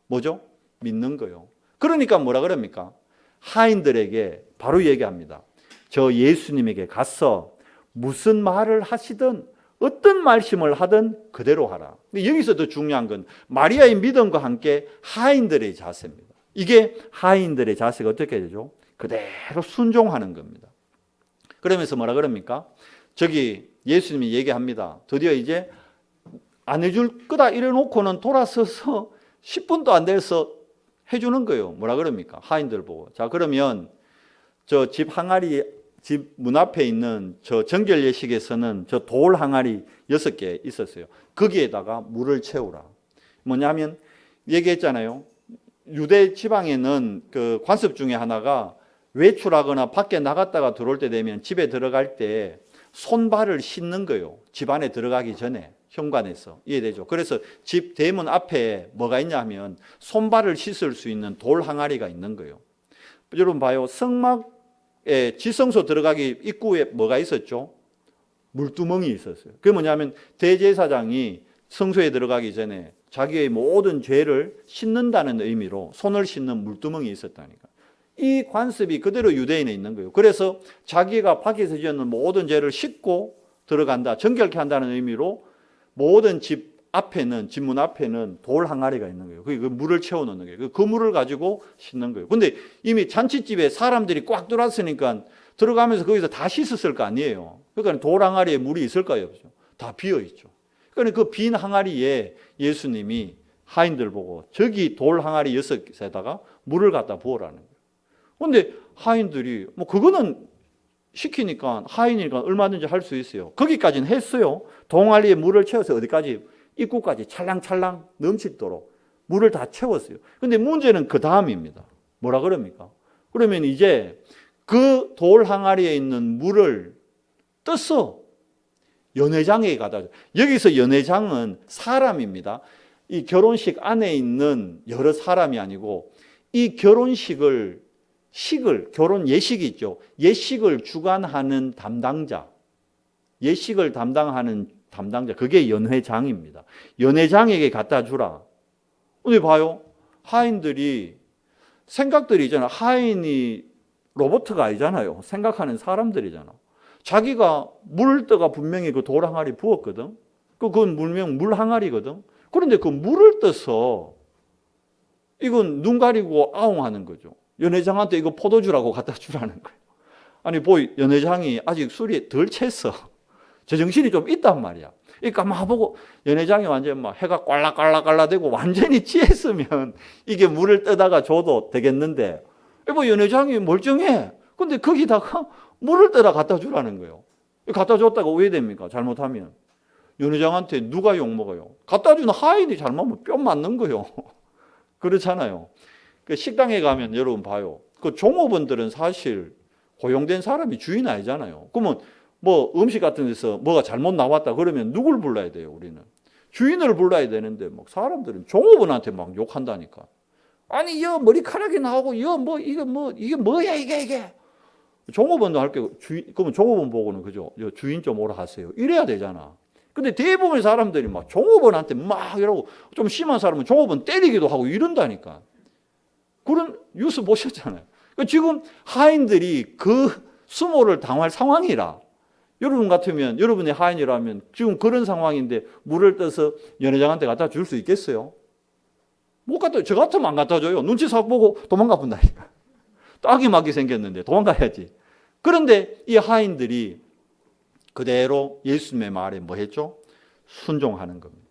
뭐죠? 믿는 거요. 그러니까 뭐라 그럽니까? 하인들에게 바로 얘기합니다. 저 예수님에게 가서 무슨 말을 하시든 어떤 말씀을 하든 그대로 하라. 근데 여기서 더 중요한 건 마리아의 믿음과 함께 하인들의 자세입니다. 이게 하인들의 자세가 어떻게 되죠? 그대로 순종하는 겁니다. 그러면서 뭐라 그럽니까? 저기 예수님이 얘기합니다. 드디어 이제 안 해줄 거다 이래놓고는 돌아서서 10분도 안 돼서 해주는 거예요. 뭐라 그럽니까? 하인들 보고. 자, 그러면 저 집 항아리, 집 문 앞에 있는 저 정결 예식에서는 저 돌 항아리 6개 있었어요. 거기에다가 물을 채우라. 뭐냐면 얘기했잖아요. 유대 지방에는 그 관습 중에 하나가 외출하거나 밖에 나갔다가 들어올 때 되면 집에 들어갈 때 손발을 씻는 거예요. 집 안에 들어가기 전에. 현관에서. 이해되죠? 그래서 집 대문 앞에 뭐가 있냐 하면 손발을 씻을 수 있는 돌 항아리가 있는 거예요. 여러분 봐요. 성막에 지성소 들어가기 입구에 뭐가 있었죠? 물두멍이 있었어요. 그게 뭐냐면 대제사장이 성소에 들어가기 전에 자기의 모든 죄를 씻는다는 의미로 손을 씻는 물두멍이 있었다니까. 이 관습이 그대로 유대인에 있는 거예요. 그래서 자기가 밖에서 지었는 모든 죄를 씻고 들어간다, 정결케 한다는 의미로 모든 집 앞에는, 집문 앞에는 돌 항아리가 있는 거예요. 그 물을 채워놓는 거예요. 그 물을 가지고 씻는 거예요. 근데 이미 잔치집에 사람들이 꽉 들어왔으니까 들어가면서 거기서 다 씻었을 거 아니에요. 그러니까 돌 항아리에 물이 있을까요? 없죠? 다 비어 있죠. 그러니까 그 빈 항아리에 예수님이 하인들 보고 저기 돌 항아리 6개에다가 물을 갖다 부으라는 거예요. 근데 하인들이 뭐 그거는 시키니까 하인이니까 얼마든지 할 수 있어요. 거기까지는 했어요. 동아리에 물을 채워서 어디까지? 입구까지 찰랑찰랑 넘치도록 물을 다 채웠어요. 근데 문제는 그 다음입니다. 뭐라 그럽니까? 그러면 이제 그 돌 항아리에 있는 물을 떠서 연회장에 가다 줘요. 여기서 연회장은 사람입니다. 이 결혼식 안에 있는 여러 사람이 아니고 이 결혼식을 결혼 예식이 있죠. 예식을 주관하는 담당자, 예식을 담당하는 담당자, 그게 연회장입니다. 연회장에게 갖다 주라. 근데 봐요. 하인들이 생각들이 있잖아. 하인이 로봇가 아니잖아요. 생각하는 사람들이잖아. 자기가 물떠가 분명히 그 돌 항아리 부었거든. 그건 분명 물 항아리거든. 그런데 그 물을 떠서 이건 눈 가리고 아웅하는 거죠. 연회장한테 이거 포도주라고 갖다 주라는 거예요. 아니, 연회장이 아직 술이 덜 챘어. 제정신이 좀 있단 말이야. 그러니까 막 보고 연회장이 완전 막 해가 깔라깔라깔라되고 완전히 취했으면 이게 물을 떠다가 줘도 되겠는데, 뭐 연회장이 멀쩡해. 근데 거기다가 물을 떠다 갖다 주라는 거예요. 갖다 줬다가 왜 됩니까? 잘못하면. 연회장한테 누가 욕먹어요? 갖다 주는 하인이 잘못하면 뼈 맞는 거예요. 그렇잖아요. 그 식당에 가면 여러분 봐요. 그 종업원들은 사실 고용된 사람이 주인 아니잖아요. 그러면 뭐 음식 같은 데서 뭐가 잘못 나왔다 그러면 누굴 불러야 돼요, 우리는? 주인을 불러야 되는데 막 사람들은 종업원한테 막 욕한다니까. 아니, 여 머리카락이 나오고 여 뭐 이게 뭐야 이게. 종업원도 할 게 그러면 종업원 보고는 그죠? 주인 좀 오라 하세요. 이래야 되잖아. 근데 대부분의 사람들이 막 종업원한테 막 이러고 좀 심한 사람은 종업원 때리기도 하고 이런다니까. 그런 뉴스 보셨잖아요. 지금 하인들이 그 수모를 당할 상황이라. 여러분 같으면, 여러분의 하인이라면 지금 그런 상황인데 물을 떠서 연회장한테 갖다 줄 수 있겠어요? 못 갖다, 저 같으면 안 갖다 줘요. 눈치 싹 보고 도망가 본다니까. 딱이 맞게 생겼는데 도망가야지. 그런데 이 하인들이 그대로 예수님의 말에 뭐 했죠? 순종하는 겁니다.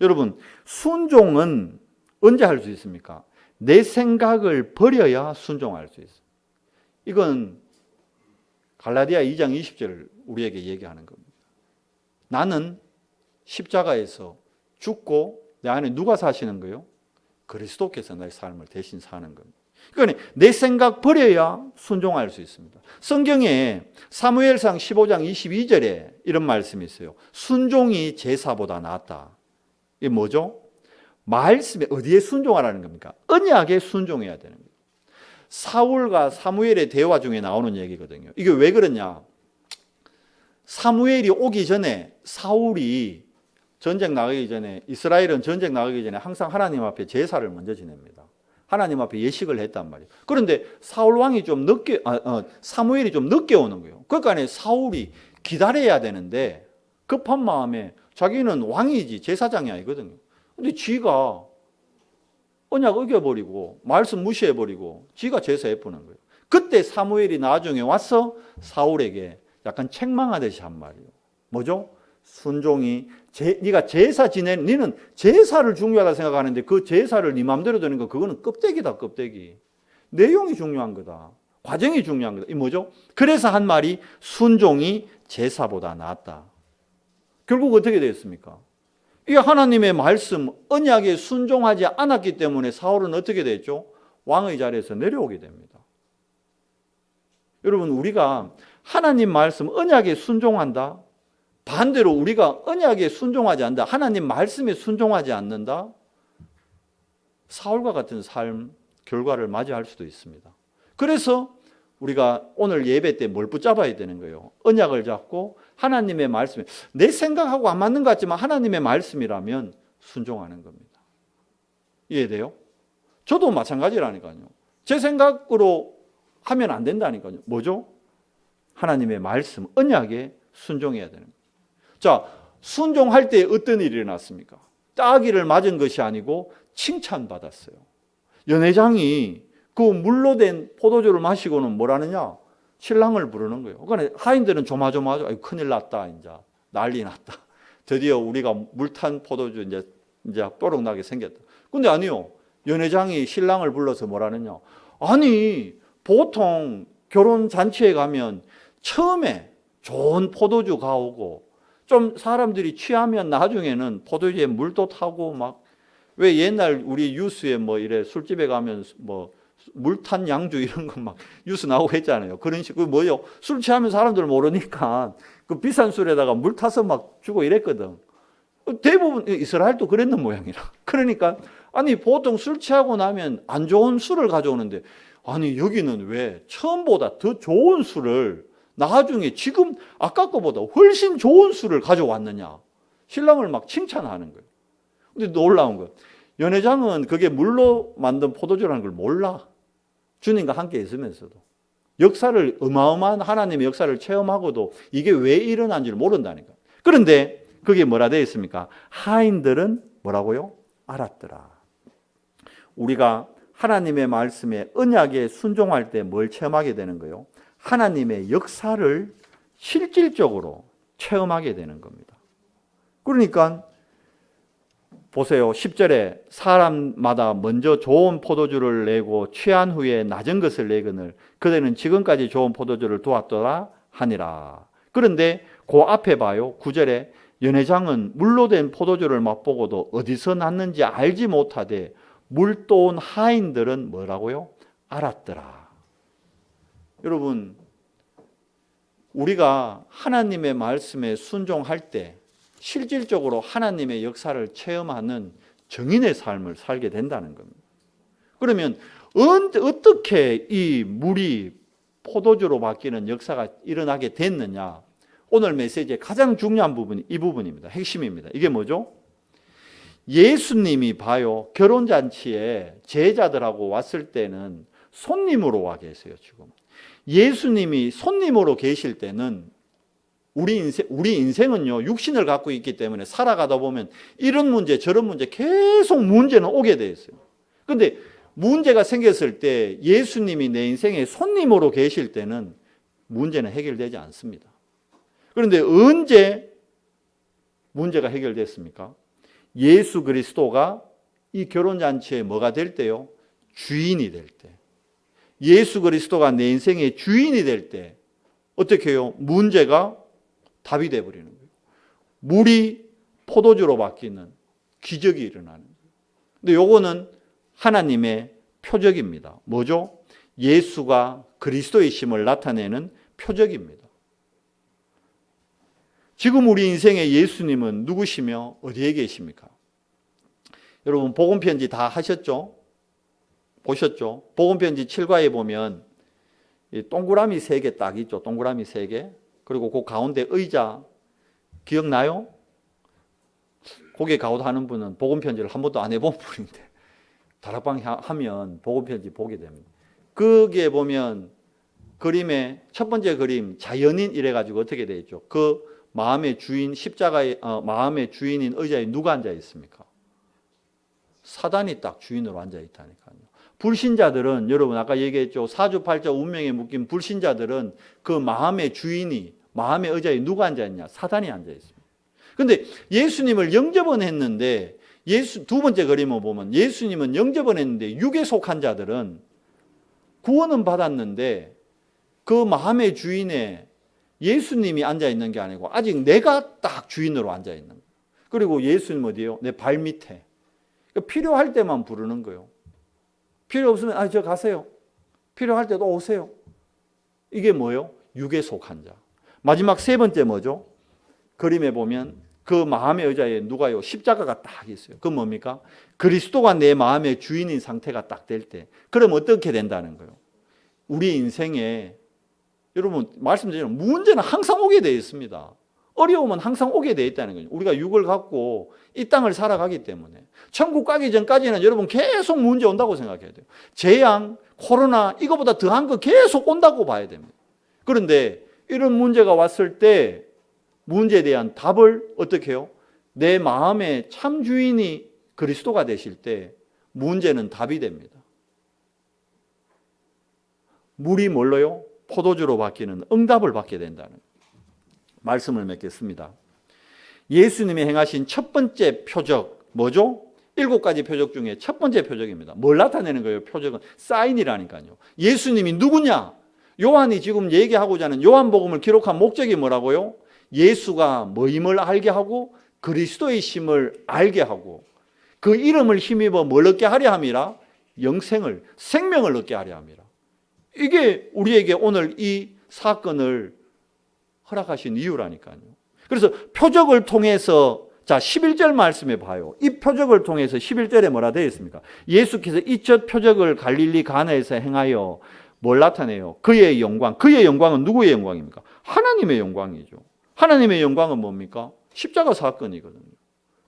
여러분, 순종은 언제 할 수 있습니까? 내 생각을 버려야 순종할 수 있어요. 이건 갈라디아 2장 20절을 우리에게 얘기하는 겁니다. 나는 십자가에서 죽고 내 안에 누가 사시는 거예요? 그리스도께서 나의 삶을 대신 사는 겁니다. 그러니까 내 생각 버려야 순종할 수 있습니다. 성경에 사무엘상 15장 22절에 이런 말씀이 있어요. 순종이 제사보다 낫다. 이게 뭐죠? 말씀에 어디에 순종하라는 겁니까? 언약에 순종해야 되는 거예요. 사울과 사무엘의 대화 중에 나오는 얘기거든요. 이게 왜 그러냐? 사무엘이 오기 전에 사울이 전쟁 나가기 전에 이스라엘은 전쟁 나가기 전에 항상 하나님 앞에 제사를 먼저 지냅니다. 하나님 앞에 예식을 했단 말이에요. 그런데 사울 왕이 좀 늦게 사무엘이 좀 늦게 오는 거예요. 그러니까 사울이 기다려야 되는데 급한 마음에 자기는 왕이지 제사장이 아니거든요. 근데 지가 언약 어겨버리고 말씀 무시해버리고 지가 제사해보는 거예요. 그때 사무엘이 나중에 와서 사울에게 약간 책망하듯이 한 말이에요. 뭐죠? 순종이 네가 제사 니는 제사를 중요하다 생각하는데 그 제사를 네 마음대로 되는 거 그거는 껍데기다 껍데기. 내용이 중요한 거다. 과정이 중요한 거다. 이 뭐죠? 그래서 한 말이 순종이 제사보다 낫다. 결국 어떻게 됐습니까? 이 하나님의 말씀 언약에 순종하지 않았기 때문에 사울은 어떻게 됐죠? 왕의 자리에서 내려오게 됩니다. 여러분 우리가 하나님 말씀 언약에 순종한다. 반대로 우리가 언약에 순종하지 않는다. 하나님 말씀에 순종하지 않는다. 사울과 같은 삶 결과를 맞이할 수도 있습니다. 그래서 우리가 오늘 예배 때 뭘 붙잡아야 되는 거예요? 언약을 잡고 하나님의 말씀에 내 생각하고 안 맞는 것 같지만 하나님의 말씀이라면 순종하는 겁니다. 이해돼요? 저도 마찬가지라니까요. 제 생각으로 하면 안 된다니까요. 뭐죠? 하나님의 말씀, 언약에 순종해야 되는 거예요. 자, 순종할 때 어떤 일이 일어났습니까? 따기를 맞은 것이 아니고 칭찬받았어요. 연회장이 그 물로 된 포도주를 마시고는 뭐라느냐? 신랑을 부르는 거예요. 그러니까 하인들은 조마조마하죠. 아이고, 큰일 났다. 이제 난리 났다. 드디어 우리가 물탄 포도주 이제 뽀록나게 생겼다. 근데 아니요. 연회장이 신랑을 불러서 뭐라느냐? 아니, 보통 결혼 잔치에 가면 처음에 좋은 포도주 가오고 좀 사람들이 취하면 나중에는 포도주에 물도 타고 막 왜 옛날 우리 유수에 뭐 이래 술집에 가면 뭐 물탄 양주 이런 거 막 유수 나오고 했잖아요. 그런 식으로 뭐요? 술 취하면 사람들 모르니까 그 비싼 술에다가 물 타서 막 주고 이랬거든. 대부분 이스라엘도 그랬는 모양이라. 그러니까 아니 보통 술 취하고 나면 안 좋은 술을 가져오는데 아니 여기는 왜 처음보다 더 좋은 술을 나중에 지금 아까 거보다 훨씬 좋은 술을 가져왔느냐. 신랑을 막 칭찬하는 거예요. 근데 놀라운 거예요. 연회장은 그게 물로 만든 포도주라는 걸 몰라. 주님과 함께 있으면서도. 역사를 어마어마한 하나님의 역사를 체험하고도 이게 왜 일어난지를 모른다니까. 그런데 그게 뭐라 되어 있습니까? 하인들은 뭐라고요? 알았더라. 우리가 하나님의 말씀에 언약에 순종할 때 뭘 체험하게 되는 거예요? 하나님의 역사를 실질적으로 체험하게 되는 겁니다. 그러니까 보세요. 10절에 사람마다 먼저 좋은 포도주를 내고 취한 후에 낮은 것을 내거늘 그대는 지금까지 좋은 포도주를 두었더라 하니라. 그런데 그 앞에 봐요. 9절에 연회장은 물로 된 포도주를 맛보고도 어디서 났는지 알지 못하되 물도 온 하인들은 뭐라고요? 알았더라. 여러분 우리가 하나님의 말씀에 순종할 때 실질적으로 하나님의 역사를 체험하는 정인의 삶을 살게 된다는 겁니다. 그러면 어떻게 이 물이 포도주로 바뀌는 역사가 일어나게 됐느냐? 오늘 메시지의 가장 중요한 부분이 이 부분입니다. 핵심입니다. 이게 뭐죠? 예수님이 봐요. 결혼잔치에 제자들하고 왔을 때는 손님으로 와 계세요, 지금. 예수님이 손님으로 계실 때는 우리 인생은요, 육신을 갖고 있기 때문에 살아가다 보면 이런 문제, 저런 문제 계속 문제는 오게 돼 있어요. 그런데 문제가 생겼을 때 예수님이 내 인생에 손님으로 계실 때는 문제는 해결되지 않습니다. 그런데 언제 문제가 해결됐습니까? 예수 그리스도가 이 결혼잔치에 뭐가 될 때요? 주인이 될 때. 예수 그리스도가 내 인생의 주인이 될 때 어떻게 해요? 문제가 답이 되어버리는 거예요. 물이 포도주로 바뀌는 기적이 일어나는 거예요. 근데 요거는 하나님의 표적입니다. 뭐죠? 예수가 그리스도이심을 나타내는 표적입니다. 지금 우리 인생의 예수님은 누구시며 어디에 계십니까? 여러분 복음편지 다 하셨죠? 보셨죠? 복음편지 7과에 보면 이 동그라미 3개 딱 있죠. 동그라미 3개. 그리고 그 가운데 의자 기억나요? 거기에 가우하는 분은 복음편지를 한 번도 안 해본 분인데 다락방 하면 복음편지 보게 됩니다. 거기에 보면 그림의 첫 번째 그림 자연인 이래가지고 어떻게 되어 있죠? 그 마음의 주인 십자가의 마음의 주인인 의자에 누가 앉아 있습니까? 사단이 딱 주인으로 앉아 있다니까요. 불신자들은 여러분 아까 얘기했죠. 사주팔자 운명에 묶인 불신자들은 그 마음의 주인이 마음의 의자에 누가 앉아 있냐? 사단이 앉아 있습니다. 그런데 예수님을 영접은 했는데 두 번째 그림을 보면 예수님은 영접은 했는데 육에 속한 자들은 구원은 받았는데 그 마음의 주인에 예수님이 앉아 있는 게 아니고 아직 내가 딱 주인으로 앉아 있는 거예요. 그리고 예수님 어디요? 내 발 밑에. 그러니까 필요할 때만 부르는 거예요. 필요 없으면 저 가세요. 필요할 때도 오세요. 이게 뭐예요? 육에 속한 자. 마지막 세 번째 뭐죠? 그림에 보면 그 마음의 의자에 누가요? 십자가가 딱 있어요. 그건 뭡니까? 그리스도가 내 마음의 주인인 상태가 딱 될 때. 그럼 어떻게 된다는 거예요? 우리 인생에 여러분 말씀드리면 문제는 항상 오게 되어 있습니다. 어려움은 항상 오게 되어 있다는 거죠. 우리가 육을 갖고 이 땅을 살아가기 때문에 천국 가기 전까지는 여러분 계속 문제 온다고 생각해야 돼요. 재앙, 코로나 이거보다 더한 거 계속 온다고 봐야 됩니다. 그런데 이런 문제가 왔을 때 문제에 대한 답을 어떻게 해요? 내 마음의 참 주인이 그리스도가 되실 때 문제는 답이 됩니다. 물이 뭘로요? 포도주로 바뀌는 응답을 받게 된다는 말씀을 맺겠습니다. 예수님이 행하신 첫 번째 표적 뭐죠? 7가지 표적 중에 첫 번째 표적입니다. 뭘 나타내는 거예요? 표적은 사인이라니까요. 예수님이 누구냐? 요한이 지금 얘기하고자 하는 요한복음을 기록한 목적이 뭐라고요? 예수가 뭐임을 알게 하고 그리스도의 심을 알게 하고 그 이름을 힘입어 뭘 얻게 하려 함이라? 영생을, 생명을 얻게 하려 함이라. 이게 우리에게 오늘 이 사건을 허락하신 이유라니까요. 그래서 표적을 통해서 자 11절 말씀에 봐요. 이 표적을 통해서 11절에 뭐라 되어 있습니까? 예수께서 이 첫 표적을 갈릴리 가나에서 행하여 뭘 나타내요? 그의 영광. 그의 영광은 누구의 영광입니까? 하나님의 영광이죠. 하나님의 영광은 뭡니까? 십자가 사건이거든요.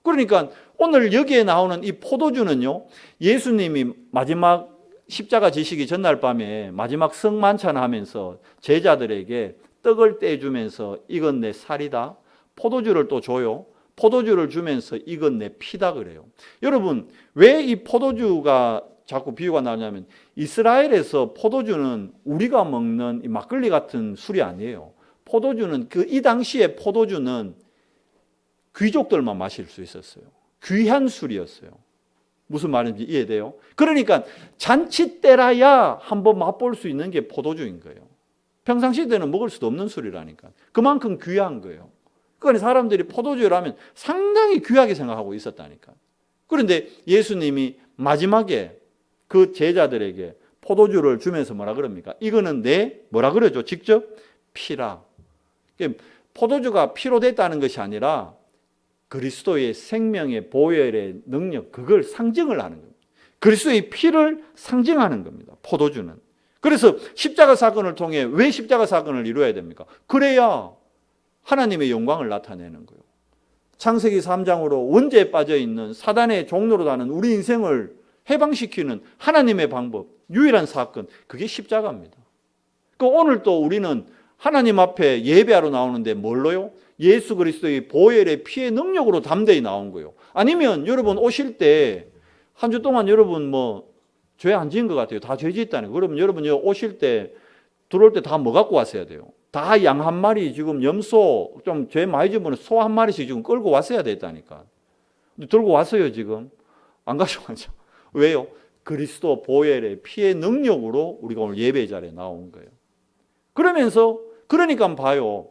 그러니까 오늘 여기에 나오는 이 포도주는요, 예수님이 마지막 십자가 지시기 전날 밤에 마지막 성만찬 하면서 제자들에게 떡을 떼주면서 이건 내 살이다. 포도주를 또 줘요. 포도주를 주면서 이건 내 피다 그래요. 여러분 왜 이 포도주가 자꾸 비유가 나오냐면 이스라엘에서 포도주는 우리가 먹는 이 막걸리 같은 술이 아니에요. 포도주는 이 당시에 포도주는 귀족들만 마실 수 있었어요. 귀한 술이었어요. 무슨 말인지 이해돼요? 그러니까 잔치 때라야 한번 맛볼 수 있는 게 포도주인 거예요. 평상시 때는 먹을 수도 없는 술이라니까. 그만큼 귀한 거예요. 그러니까 사람들이 포도주라면 상당히 귀하게 생각하고 있었다니까. 그런데 예수님이 마지막에 그 제자들에게 포도주를 주면서 뭐라 그럽니까? 이거는 내 뭐라 그러죠? 직접 피라. 포도주가 피로 됐다는 것이 아니라 그리스도의 생명의 보혈의 능력, 그걸 상징을 하는 겁니다. 그리스도의 피를 상징하는 겁니다. 포도주는. 그래서 십자가 사건을 통해 왜 십자가 사건을 이루어야 됩니까? 그래야 하나님의 영광을 나타내는 거예요. 창세기 3장으로 원죄에 빠져 있는 사단의 종로로 가는 우리 인생을 해방시키는 하나님의 방법, 유일한 사건, 그게 십자가입니다. 오늘 또 우리는 하나님 앞에 예배하러 나오는데 뭘로요? 예수 그리스도의 보혈의 피의 능력으로 담대히 나온 거예요. 아니면 여러분 오실 때 한 주 동안 여러분 죄 안 지은 것 같아요. 다 죄 짓다는 거. 그러면 여러분 들어올 때 다 뭐 갖고 왔어야 돼요? 다 양 한 마리 지금 염소 좀 죄 많이 지으면 소 한 마리씩 지금 끌고 왔어야 됐다니까. 들고 왔어요 지금? 안 가져가죠. 왜요? 그리스도 보혈의 피의 능력으로 우리가 오늘 예배 자리에 나온 거예요. 그러니까 봐요.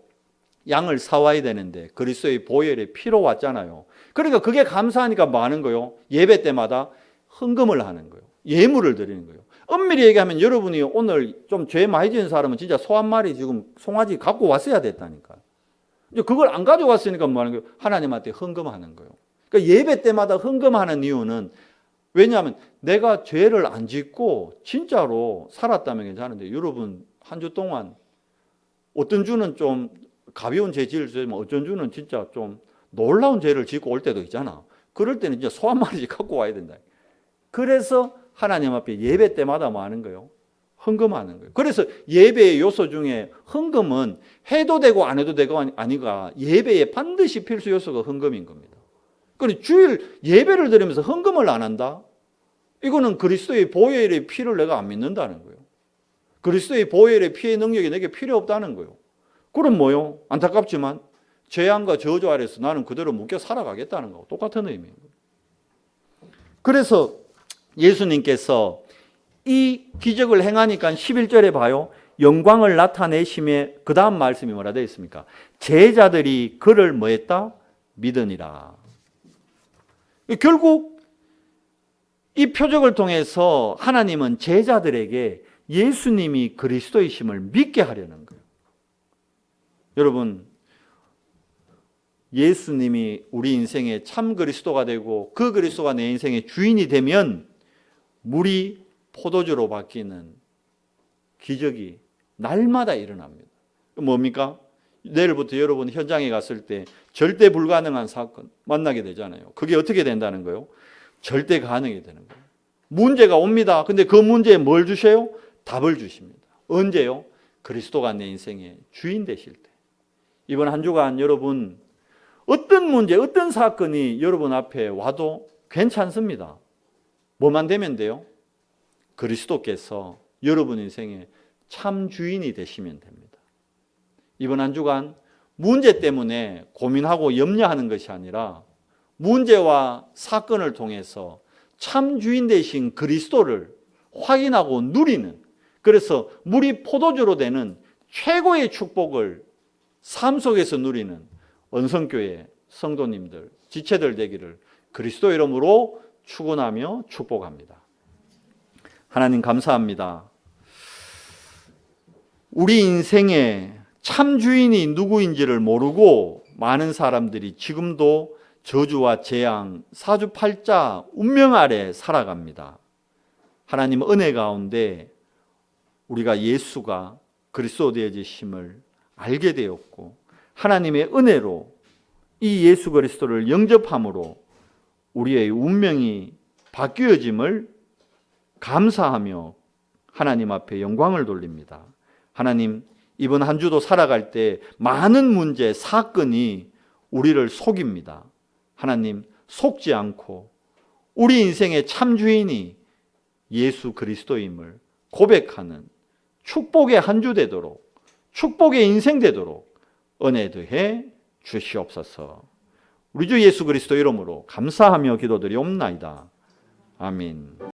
양을 사와야 되는데 그리스도의 보혈의 피로 왔잖아요. 그러니까 그게 감사하니까 뭐 하는 거예요? 예배 때마다 헌금을 하는 거예요. 예물을 드리는 거예요. 엄밀히 얘기하면 여러분이 오늘 좀 죄 많이 지은 사람은 진짜 소 한 마리 지금 송아지 갖고 왔어야 됐다니까. 그걸 안 가져왔으니까 뭐 하는 거예요? 하나님한테 헌금하는 거예요. 그러니까 예배 때마다 헌금하는 이유는 왜냐하면 내가 죄를 안 짓고 진짜로 살았다면 괜찮은데 여러분 한 주 동안 어떤 주는 좀 가벼운 죄 지을 수 있지만 어떤 주는 진짜 좀 놀라운 죄를 짓고 올 때도 있잖아. 그럴 때는 진짜 소 한 마리씩 갖고 와야 된다. 그래서 하나님 앞에 예배 때마다 뭐 하는 거예요? 헌금하는 거예요. 그래서 예배의 요소 중에 헌금은 해도 되고 안 해도 되고 아니가 예배에 반드시 필수 요소가 헌금인 겁니다. 그리고 주일 예배를 드리면서 헌금을 안 한다? 이거는 그리스도의 보혈의 피를 내가 안 믿는다는 거예요. 그리스도의 보혈의 피의 능력이 내게 필요 없다는 거예요. 그럼 뭐요? 안타깝지만 재앙과 저주 아래서 나는 그대로 묶여 살아가겠다는 거고 똑같은 의미인 거예요. 그래서 예수님께서 이 기적을 행하니까 11절에 봐요. 영광을 나타내심에 그 다음 말씀이 뭐라 되어 있습니까? 제자들이 그를 뭐 했다? 믿으니라. 결국 이 표적을 통해서 하나님은 제자들에게 예수님이 그리스도이심을 믿게 하려는 거예요. 여러분, 예수님이 우리 인생의 참 그리스도가 되고 그 그리스도가 내 인생의 주인이 되면 물이 포도주로 바뀌는 기적이 날마다 일어납니다. 뭡니까? 내일부터 여러분 현장에 갔을 때 절대 불가능한 사건 만나게 되잖아요. 그게 어떻게 된다는 거예요? 절대 가능이 되는 거예요. 문제가 옵니다. 근데 그 문제에 뭘 주세요? 답을 주십니다. 언제요? 그리스도가 내 인생의 주인 되실 때. 이번 한 주간 여러분 어떤 문제, 어떤 사건이 여러분 앞에 와도 괜찮습니다. 뭐만 되면 돼요? 그리스도께서 여러분 인생의 참 주인이 되시면 됩니다. 이번 한 주간 문제 때문에 고민하고 염려하는 것이 아니라 문제와 사건을 통해서 참 주인 되신 그리스도를 확인하고 누리는, 그래서 물이 포도주로 되는 최고의 축복을 삶 속에서 누리는 언성교회 성도님들, 지체들 되기를 그리스도 이름으로 축원하며 축복합니다. 하나님 감사합니다. 우리 인생의 참 주인이 누구인지를 모르고 많은 사람들이 지금도 저주와 재앙, 사주팔자 운명 아래 살아갑니다. 하나님 은혜 가운데 우리가 예수가 그리스도 되어지심을 알게 되었고 하나님의 은혜로 이 예수 그리스도를 영접함으로 우리의 운명이 바뀌어짐을 감사하며 하나님 앞에 영광을 돌립니다. 하나님, 이번 한 주도 살아갈 때 많은 문제, 사건이 우리를 속입니다. 하나님, 속지 않고 우리 인생의 참 주인이 예수 그리스도임을 고백하는 축복의 한 주 되도록, 축복의 인생 되도록 은혜 더해 주시옵소서. 우리 주 예수 그리스도 이름으로 감사하며 기도드리옵나이다. 아멘.